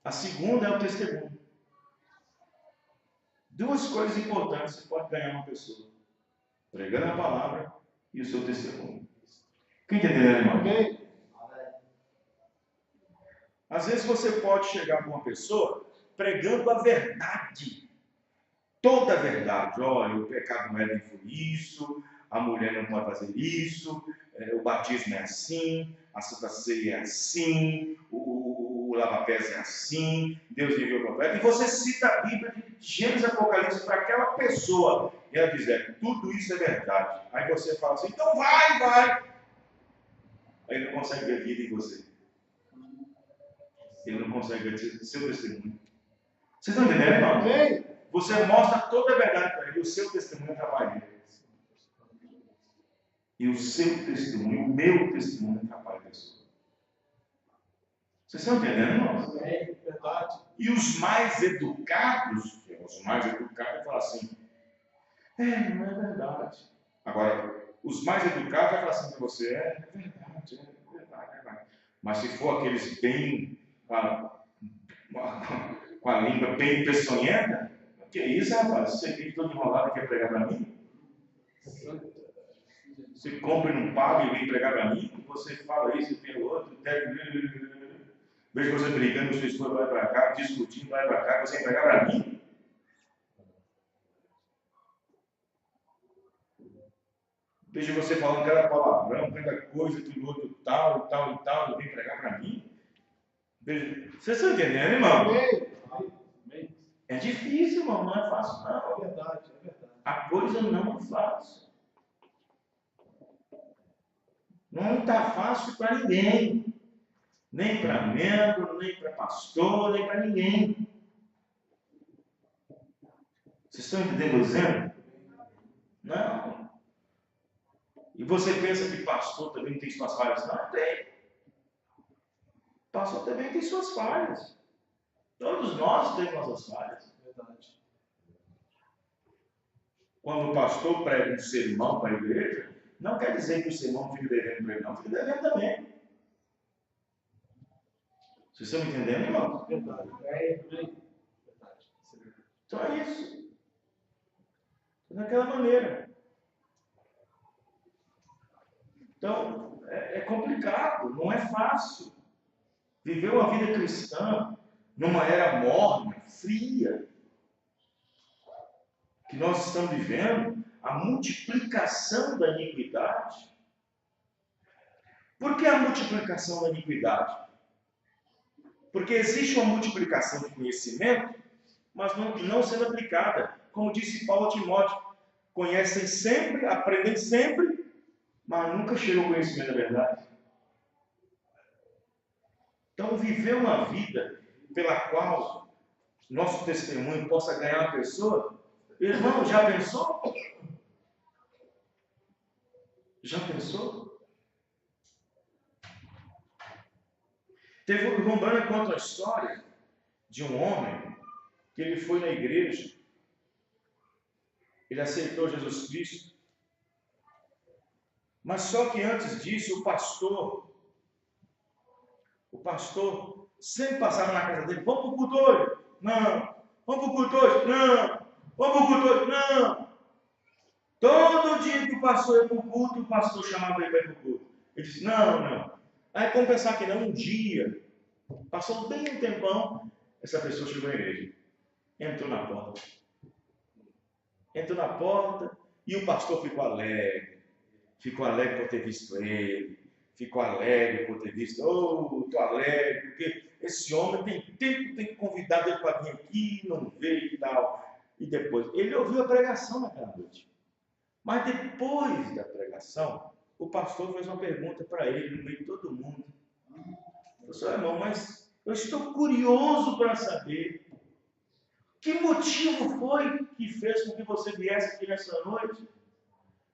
A segunda é o testemunho. 2 coisas importantes você pode ganhar uma pessoa: pregando a palavra e o seu testemunho. Quem entendeu, irmão? Amém. Às vezes você pode chegar para uma pessoa pregando a verdade, toda a verdade. Olha, o pecado não é nem isso, a mulher não pode fazer isso, o batismo é assim, a Santa Ceia é assim, o lava-pés é assim, Deus enviou o profeta. E você cita a Bíblia de Gênesis e Apocalipse para aquela pessoa, e ela diz, tudo isso é verdade. Aí você fala assim, então vai. Aí ele não consegue ver vida em você. Ele não consegue ver seu testemunho. Vocês estão entendendo, irmão? Amém. Você mostra toda a verdade para ele, o seu testemunho atrapalha ele. E o seu testemunho, o meu testemunho atrapalha a pessoa. Vocês estão entendendo, irmãos? Amém. Verdade. E os mais educados, Os mais educados falam assim, não é verdade. Agora, os mais educados vão falar assim para você, é verdade, é verdade. Mas se for aqueles bem, com a língua bem peçonhenta, que é isso, rapaz? Você fica todo enrolado e quer pregar para mim? Você compra e não paga e vem pregar para mim, você fala isso e tem outro, vejo você brigando, sua esposa vai para cá, discutindo, vai para cá, você vai pregar para mim? Vejo você falando cada palavrão, cada coisa, aquilo outro, tal, e vem pregar para mim? Vejo, vocês estão entendendo, irmão? É difícil, irmão, não é fácil, não. É verdade, é verdade. A coisa não é fácil. Não está fácil para ninguém. Nem para membro, nem para pastor, nem para ninguém. Vocês estão entendendo o exemplo? Não. E você pensa que pastor também tem suas falhas? Não, tem. Pastor também tem suas falhas. Todos nós temos nossas falhas. Verdade. Quando o pastor prega um sermão para a igreja, não quer dizer que o sermão fica devendo para ele, não. Fica devendo também. Vocês estão me entendendo, irmão? Verdade. Verdade. Então é isso. Daquela maneira. Então, é complicado, não é fácil. Viver uma vida cristã numa era morna, fria, que nós estamos vivendo, a multiplicação da iniquidade. Por que a multiplicação da iniquidade? Porque existe uma multiplicação de conhecimento, mas não sendo aplicada. Como disse Paulo a Timóteo, conhecem sempre, aprendem sempre, mas nunca chegam ao conhecimento da verdade. Então, viver uma vida pela qual nosso testemunho possa ganhar uma pessoa, irmão, já pensou? Já pensou? O irmão Branham conta a história de um homem que ele foi na igreja, ele aceitou Jesus Cristo, mas só que antes disso o pastor sempre passava na casa dele, vamos para o culto hoje? Não. Vamos para o culto hoje? Não. Vamos para o culto hoje? Não. Todo dia que o pastor ia para o culto, o pastor chamava ele para ir para o culto. Ele disse, não. Aí, como pensar que não, um dia, passou bem um tempão, essa pessoa chegou à igreja. Entrou na porta e o pastor ficou alegre por ter visto ele, ficou alegre por ter visto, estou alegre, porque esse homem tem tempo, tem convidado ele para vir aqui, não veio e tal. E depois, ele ouviu a pregação naquela noite. Mas depois da pregação, o pastor fez uma pergunta para ele, no meio de todo mundo. Eu falei, irmão, mas eu estou curioso para saber que motivo foi que fez com que você viesse aqui nessa noite?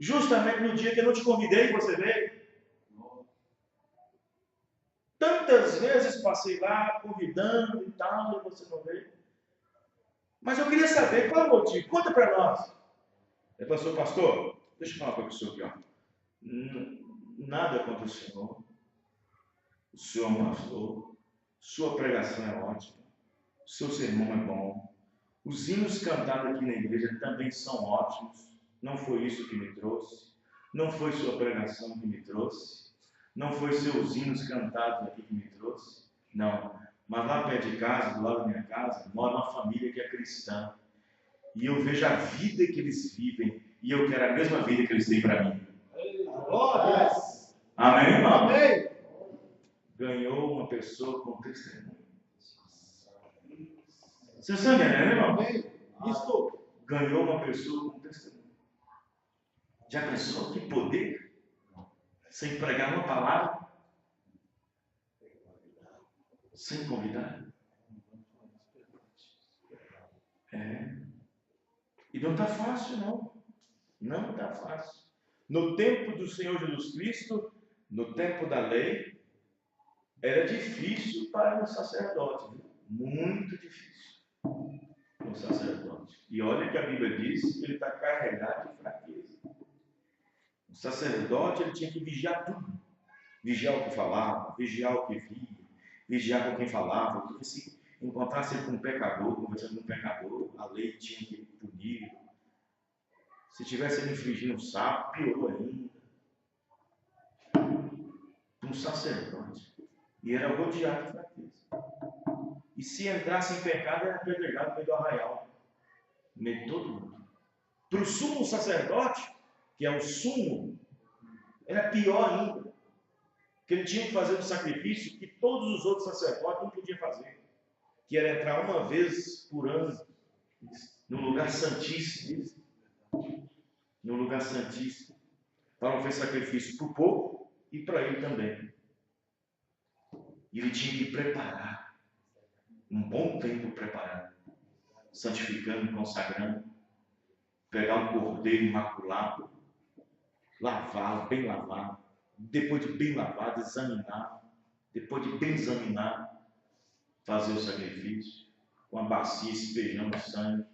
Justamente no dia que eu não te convidei, você veio. Tantas vezes passei lá convidando e tal, e você não veio. Mas eu queria saber qual é o motivo. Conta para nós. Ele falou, pastor, deixa eu falar para o senhor aqui. Ó. Nada contra o senhor. O senhor é um pastor. Sua pregação é ótima. Seu sermão é bom. Os hinos cantados aqui na igreja também são ótimos. Não foi isso que me trouxe. Não foi sua pregação que me trouxe. Não foi seus hinos cantados aqui que me trouxe. Não. Mas lá perto de casa, do lado da minha casa, mora uma família que é cristã. E eu vejo a vida que eles vivem. E eu quero a mesma vida que eles têm para mim. Glória! Amém, irmão? Amém! Ganhou uma pessoa com testemunho. Vocês estão entendendo, irmão? Amém! Isto. Ganhou uma pessoa com testemunho. Já pensou que poder? Sem pregar uma palavra? Sem convidar? E não está fácil, não. Não está fácil. No tempo do Senhor Jesus Cristo, no tempo da lei, era difícil para um sacerdote. Muito difícil. no sacerdote. E olha que a Bíblia diz que ele está carregado de fraqueza. O sacerdote ele tinha que vigiar tudo. Vigiar o que falava, vigiar o que via, vigiar com quem falava, porque se encontrasse com um pecador, conversando com um pecador, a lei tinha que punir. Se tivesse ele infringindo um sapo, piorou ainda. Um sacerdote. E era rodeado de fraqueza. E se entrasse em pecado, era apedrejado no meio do arraial. No meio de todo mundo. Para o sumo sacerdote, que é o sumo, era pior ainda. Porque ele tinha que fazer um sacrifício que todos os outros sacerdotes não podiam fazer. Que era entrar uma vez por ano no lugar santíssimo. No lugar santíssimo. Para fazer sacrifício para o povo e para ele também. E ele tinha que preparar. Um bom tempo preparando. Santificando, consagrando. Pegar um cordeiro imaculado. Lavá-lo, bem lavado. Depois de bem lavado, examinar. Depois de bem examinar, fazer o sacrifício. Com a bacia espejando o sangue.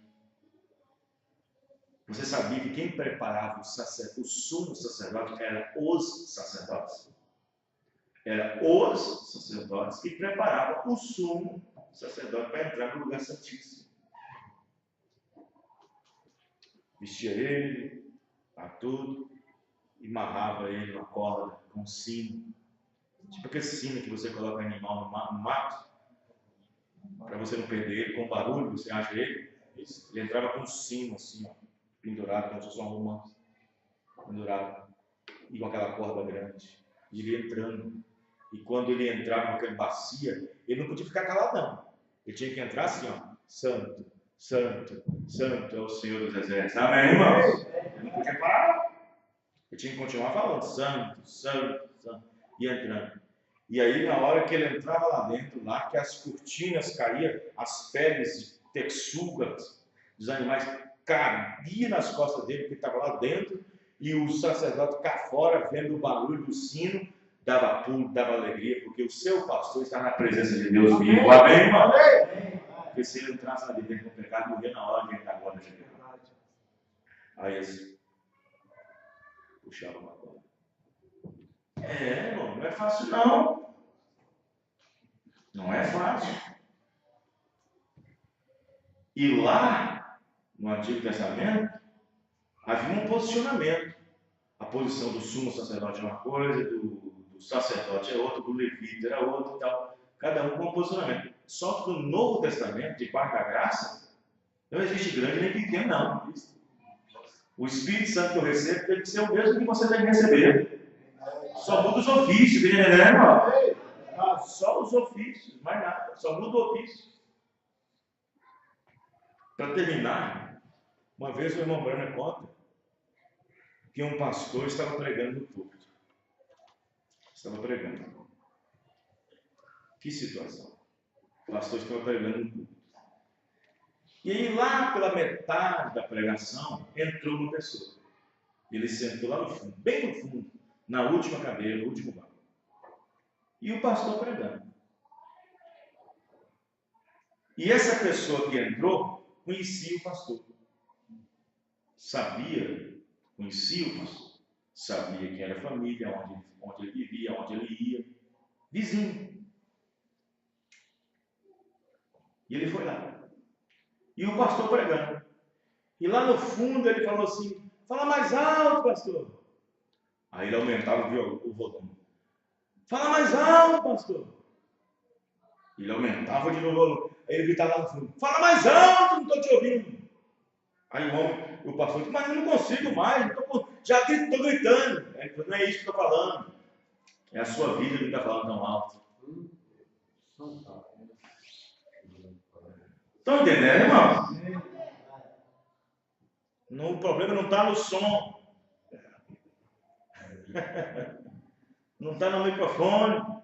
Você sabia que quem preparava o sumo sacerdote eram os sacerdotes? Eram os sacerdotes que preparavam o sumo sacerdote para entrar no lugar santíssimo. Vestia ele, a tudo, e amarrava ele na corda com um sino. Tipo aquele sino que você coloca animal no mato, para você não perder ele, com barulho, você acha ele. Ele entrava com um sino assim, ó, pendurado, como se fosse uma romã, pendurado, e com aquela corda grande. E ele entrando. E quando ele entrava naquela bacia, ele não podia ficar calado, não. Ele tinha que entrar assim, ó, santo, santo, santo é o Senhor dos Exércitos. Amém, irmãos? Ele não podia parar. Ele tinha que continuar falando, santo, santo, santo, e entrando. E aí, na hora que ele entrava lá dentro, lá que as cortinas caíam, as peles de texugas dos animais caíam nas costas dele, porque estava lá dentro, e o sacerdote cá fora, vendo o barulho do sino, dava pulo, dava alegria, porque o seu pastor está na presença de Deus vivo. Amém, irmão? Porque se ele entrasse lá dentro com o pecado, morria na hora de entrar agora. Aí eles puxavam uma corda. Irmão, não é fácil não. Não é fácil. E lá, no Antigo Testamento, havia um posicionamento. A posição do sumo sacerdote é uma coisa, do sacerdote é outra, do levita era outra e tal. Cada um com um posicionamento. Só que no Novo Testamento, debaixo da graça, não existe grande nem pequeno, não. O Espírito Santo que eu recebo tem que ser o mesmo que você tem que receber. Só muda os ofícios, né, irmão? Só os ofícios, mais nada. Só muda o ofício. Para terminar, uma vez o irmão Brana conta que um pastor estava pregando no púlpito. Estava pregando. Que situação. O pastor estava pregando no púlpito. E aí, lá pela metade da pregação, entrou uma pessoa. Ele sentou lá no fundo, bem no fundo, na última cadeira, no último banco. E o pastor pregando. E essa pessoa que entrou, conhecia o pastor. Conhecia o pastor. Sabia quem era a família, onde ele vivia, onde ele ia. Vizinho. E ele foi lá. E o pastor pregando. E lá no fundo ele falou assim, fala mais alto, pastor. Aí ele aumentava o volume. Fala mais alto, pastor. Ele aumentava de novo o volume. Aí ele gritava lá no fundo, fala mais alto, não estou te ouvindo. Aí o pastor disse, mas eu não consigo mais, já estou gritando. Aí ele falou, não é isso que eu estou falando. É a sua vida que está falando tão alto. Estão entendendo, irmão? O problema não está no som. Não está no microfone.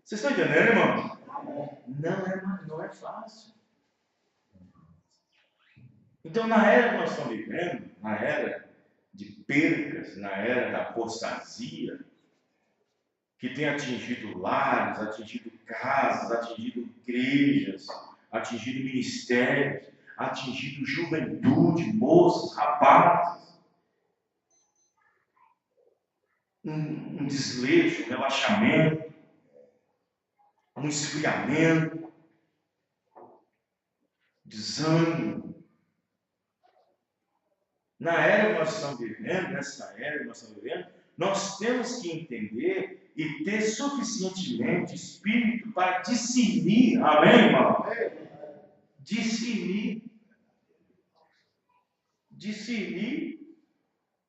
Vocês estão entendendo, irmão? Não é fácil. Então, na era que nós estamos vivendo, na era de percas, na era da apostasia, que tem atingido lares, atingido casas, atingido igrejas, atingido ministérios, atingido juventude, moças, rapazes. Um desleixo, um relaxamento, um esfriamento, desânimo. Na era que nós estamos vivendo, nessa era que nós estamos vivendo, nós temos que entender e ter suficientemente espírito para discernir, amém, irmão? Discernir. Discernir.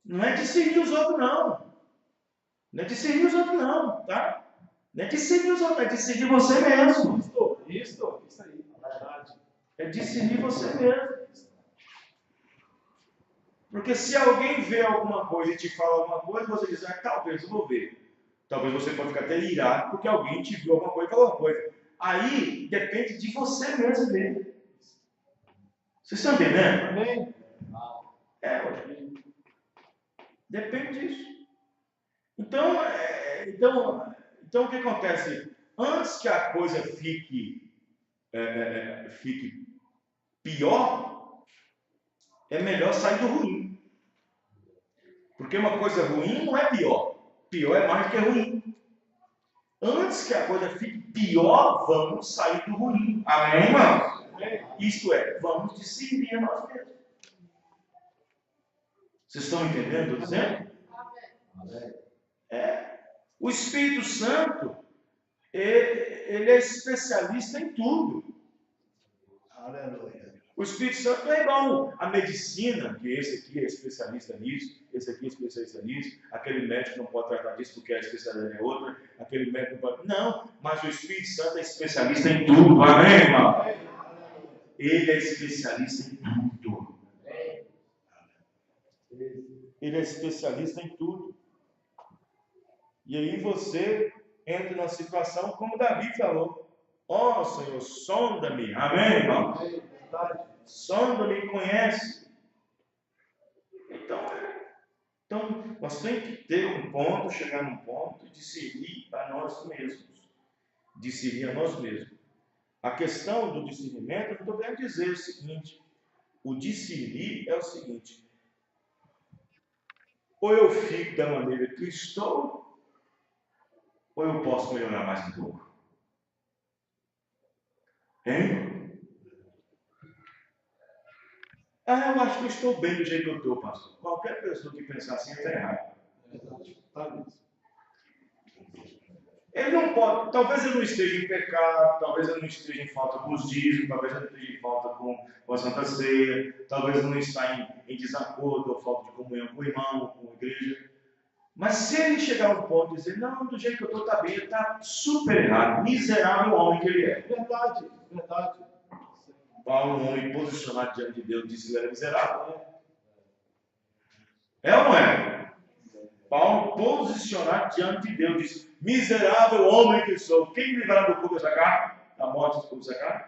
Não é discernir os outros, não. Não é discernir os outros, não, tá? Não é discernir os outros, é discernir você mesmo. Isso aí, verdade. É discernir você mesmo. Porque se alguém vê alguma coisa e te fala alguma coisa, você diz, talvez eu vou ver. Talvez você pode ficar até irado porque alguém te viu alguma coisa e falou alguma coisa. Aí depende de você mesmo ver. Vocês estão entendendo? Amém? Depende disso. Então o que acontece? Antes que a coisa fique pior, é melhor sair do ruim. Porque uma coisa ruim não é pior. Pior é mais do que ruim. Antes que a coisa fique pior, vamos sair do ruim. Amém, irmãos? Isto é, vamos discernir a nós mesmos. Vocês estão entendendo o que eu estou dizendo? O Espírito Santo, ele é especialista em tudo. Aleluia. O Espírito Santo não é igual a medicina, que esse aqui é especialista nisso, esse aqui é especialista nisso, aquele médico não pode tratar disso porque a especialidade é outra, aquele médico não pode... Não, mas o Espírito Santo é especialista em tudo, amém, irmão? Ele é especialista em tudo. Ele é especialista em tudo. E aí você entra numa situação como Davi falou. Ó, Senhor, sonda-me. Amém, irmão? Sonda-me e conhece. Então, nós temos que ter um ponto, chegar num ponto e discernir a nós mesmos. Discernir a nós mesmos. A questão do discernimento, eu estou querendo dizer o seguinte. O discernir é o seguinte. Ou eu fico da maneira que estou, ou eu posso melhorar mais um pouco. Hein? Eu acho que eu estou bem do jeito que eu estou, pastor. Qualquer pessoa que pensar assim está errado. Ele não pode, talvez ele não esteja em pecado, talvez ele não esteja em falta com os dízimos, talvez ele não esteja em falta com a Santa Ceia, talvez ele não está em desacordo ou falta de comunhão com o irmão, com a igreja. Mas se ele chegar a um ponto e dizer, não, do jeito que eu estou está bem, ele está super errado, miserável homem que ele é. Verdade. Paulo, um homem posicionado diante de Deus, disse que ele era miserável. É ou não é? Paulo, posicionado diante de Deus, disse, miserável homem que sou, quem me livrará do corpo dessa carne? Da morte do corpo dessa carne?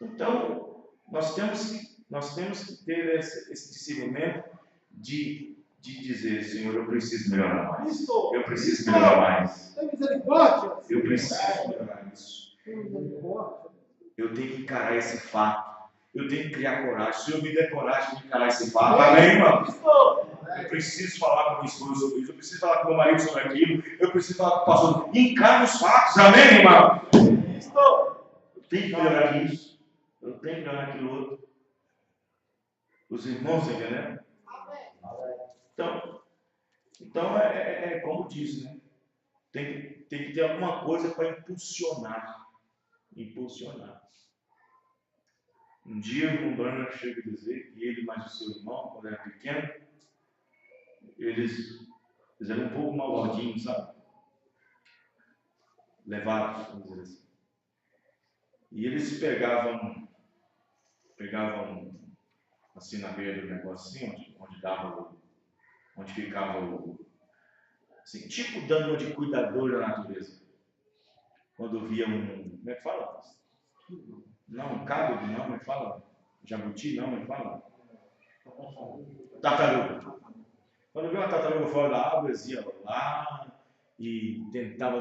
Então, nós temos que ter esse discernimento de dizer, Senhor, eu preciso melhorar mais. Eu preciso melhorar mais. Tem misericórdia. Eu preciso melhorar isso. Eu tenho que encarar esse fato. Eu tenho que criar coragem. Se eu me der coragem de encarar esse fato, amém, irmão? Eu preciso falar com a minha esposa sobre isso. Eu preciso falar com o meu marido sobre aquilo. Eu preciso falar com o pastor. Encare os fatos, amém, irmão? Eu tenho que melhorar isso. Eu tenho que melhorar aquilo outro. Os irmãos, tá entendendo? Então é como diz, né? Tem que ter alguma coisa para impulsionar. Um dia o irmão Bernard chega a dizer que ele mais o seu irmão, quando era pequeno, eles eram um pouco malvadinhos, sabe? Levados, vamos dizer assim. E eles pegavam assim na beira do negócio assim, onde ficava assim, tipo dama de cuidador da natureza. Quando via como é que fala? Não, um cágado, não, como é que fala? Jabuti, não, como é que fala? Tartaruga. Quando via uma tartaruga fora da água, eles iam lá e tentava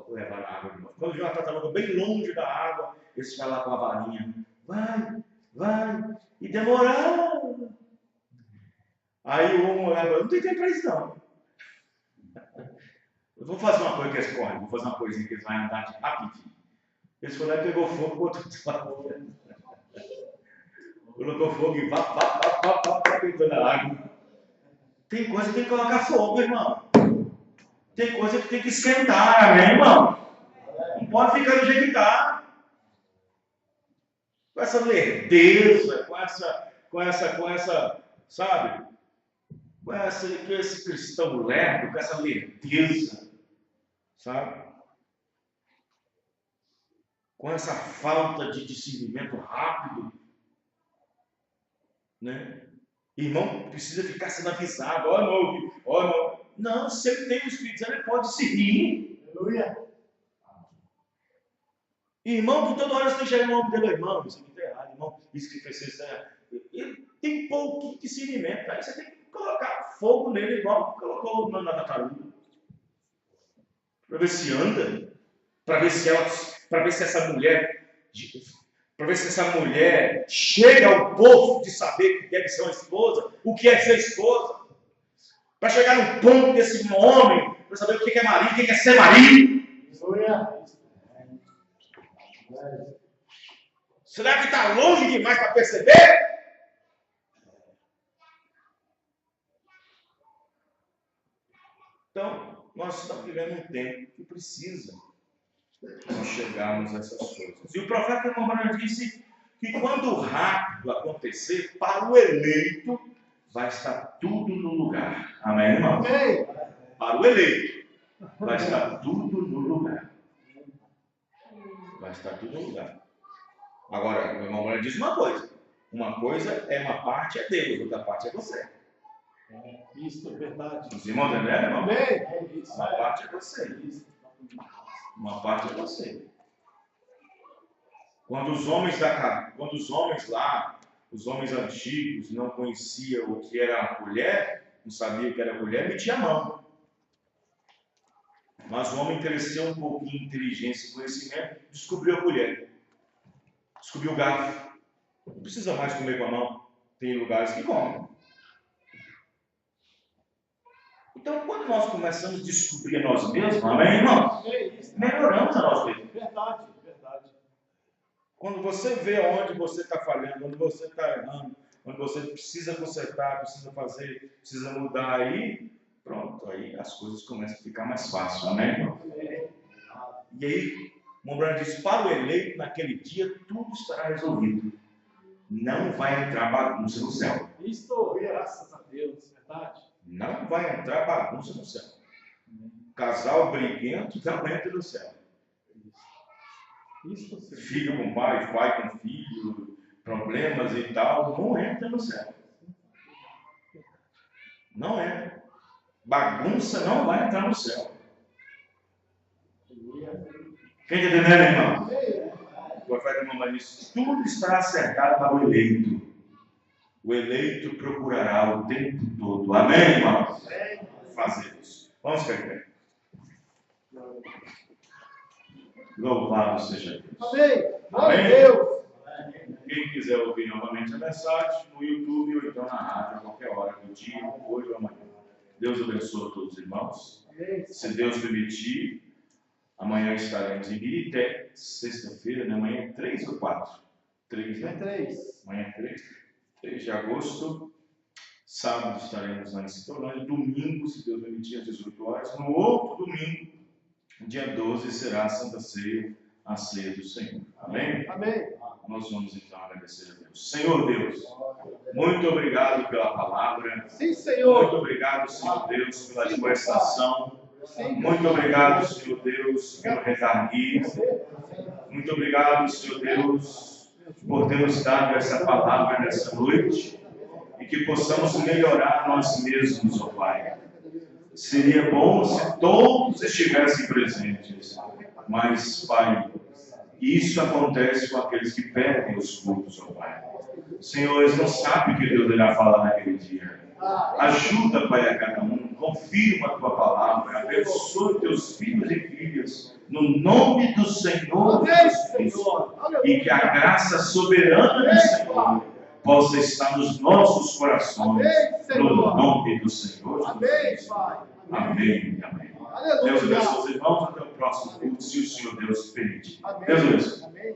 levar a água de novo. Quando viu uma tartaruga bem longe da água, eles ficavam lá com a varinha. Vai. E demorava. Aí o homem olhava, não tem tempo para isso não. Eu vou fazer uma coisa que eles correm, vou fazer uma coisinha que eles vão andar de rapidinho. Eles foram lá e pegou fogo, botou tudo. Colocou fogo e vá, pegando a água. Tem coisa que tem que colocar fogo, irmão. Tem coisa que tem que esquentar, amém, irmão? Não pode ficar do jeito que está. Com essa lerdeza, com essa, sabe? Com esse cristão lerdo, com essa lerdeza, sabe? Com essa falta de discernimento rápido, né? Irmão, precisa ficar sendo avisado. Não. Não, se ele tem o Espírito Santo, ele pode seguir. Aleluia. Irmão, que toda hora você chega no nome dele, irmão, isso aqui está errado, irmão, isso que fez isso é. Ele tem pouquinho discernimento, aí você tem que colocar fogo nele, igual colocou na tartaruga. Para ver se anda, para ver se essa mulher chega ao ponto de saber que deve ser uma esposa, o que é ser esposa. Para chegar no ponto desse homem, para saber o que é marido, o que é ser marido. Será que está longe demais para perceber? Então, nós estamos vivendo um tempo que precisa nós chegarmos a essas coisas. E o profeta Abraão disse que quando o rápido acontecer, para o eleito, vai estar tudo no lugar. Amém, irmão? Amém. Para o eleito, vai estar tudo no lugar. Vai estar tudo no lugar. Agora, o irmão Abraão diz uma coisa. Uma parte é Deus, outra parte é você. Isso, é verdade. Os irmãos entenderam, irmão? Amém. Uma parte é você. Uma parte é você. Quando os homens lá, os homens antigos, não conheciam o que era a colher, não sabiam o que era a colher, metiam a mão. Mas o homem cresceu um pouquinho em inteligência e conhecimento, descobriu a colher, descobriu o garfo. Não precisa mais comer com a mão. Tem lugares que comem. Então, quando nós começamos a descobrir a nós mesmos, amém, irmão? Melhoramos a nós mesmos. Verdade. Quando você vê onde você está falhando, onde você está errando, onde você precisa consertar, precisa fazer, precisa mudar aí, pronto, aí as coisas começam a ficar mais fáceis, amém, irmão? E aí, Mombrano diz, para o eleito, naquele dia, tudo estará resolvido. Não vai entrar bagunça no céu. Isto, graças a Deus, verdade. Não vai entrar bagunça no céu. Casal briguento não entra no céu. Isso, sim. Filho com pai, pai com filho, problemas e tal, não entra no céu. Não entra. Bagunça não vai entrar no céu. Quem está entendendo, irmão? O profeta Mamãe disse, tudo estará cercado para o eleito. O eleito procurará o tempo todo. Amém, irmão? Fazer isso. Vamos ficar. Louvado seja Deus. Amém. Amém? Deus. Quem quiser ouvir novamente a mensagem, no YouTube ou então na rádio, a qualquer hora do dia, hoje ou amanhã. Deus abençoe a todos os irmãos. Amém. Se Deus permitir, amanhã estaremos em Irité, sexta-feira, né? Amanhã é 3 ou 4? 3, né? 3. Amanhã é 3 de agosto. Sábado estaremos lá em Citolândia. Domingo, se Deus permitir, às 18 horas. No outro domingo, dia 12, será a Santa Ceia, a ceia do Senhor. Amém? Amém. Nós vamos então agradecer a Deus. Senhor Deus, muito obrigado pela palavra. Sim, Senhor. Muito obrigado, Senhor Deus, pela admoestação. Sim. Muito obrigado, Senhor Deus, pelo redarguir. Muito obrigado, Senhor Deus, por ter nos dado essa palavra nessa noite e que possamos melhorar nós mesmos, ó Pai. Seria bom se todos estivessem presentes, mas, Pai, E isso acontece com aqueles que perdem os cultos ao Pai. Senhor, eles não sabem o que Deus irá falar naquele dia. Ajuda, Pai, a cada um. Confirma a Tua palavra. Abençoe Teus filhos e filhas. No nome do Senhor Jesus Cristo. E que a graça soberana do Senhor possa estar nos nossos corações. No nome do Senhor Jesus. Amém. Amém. Deus abençoe os irmãos. Até o próximo culto, se o Senhor Deus permitir. Deus abençoe.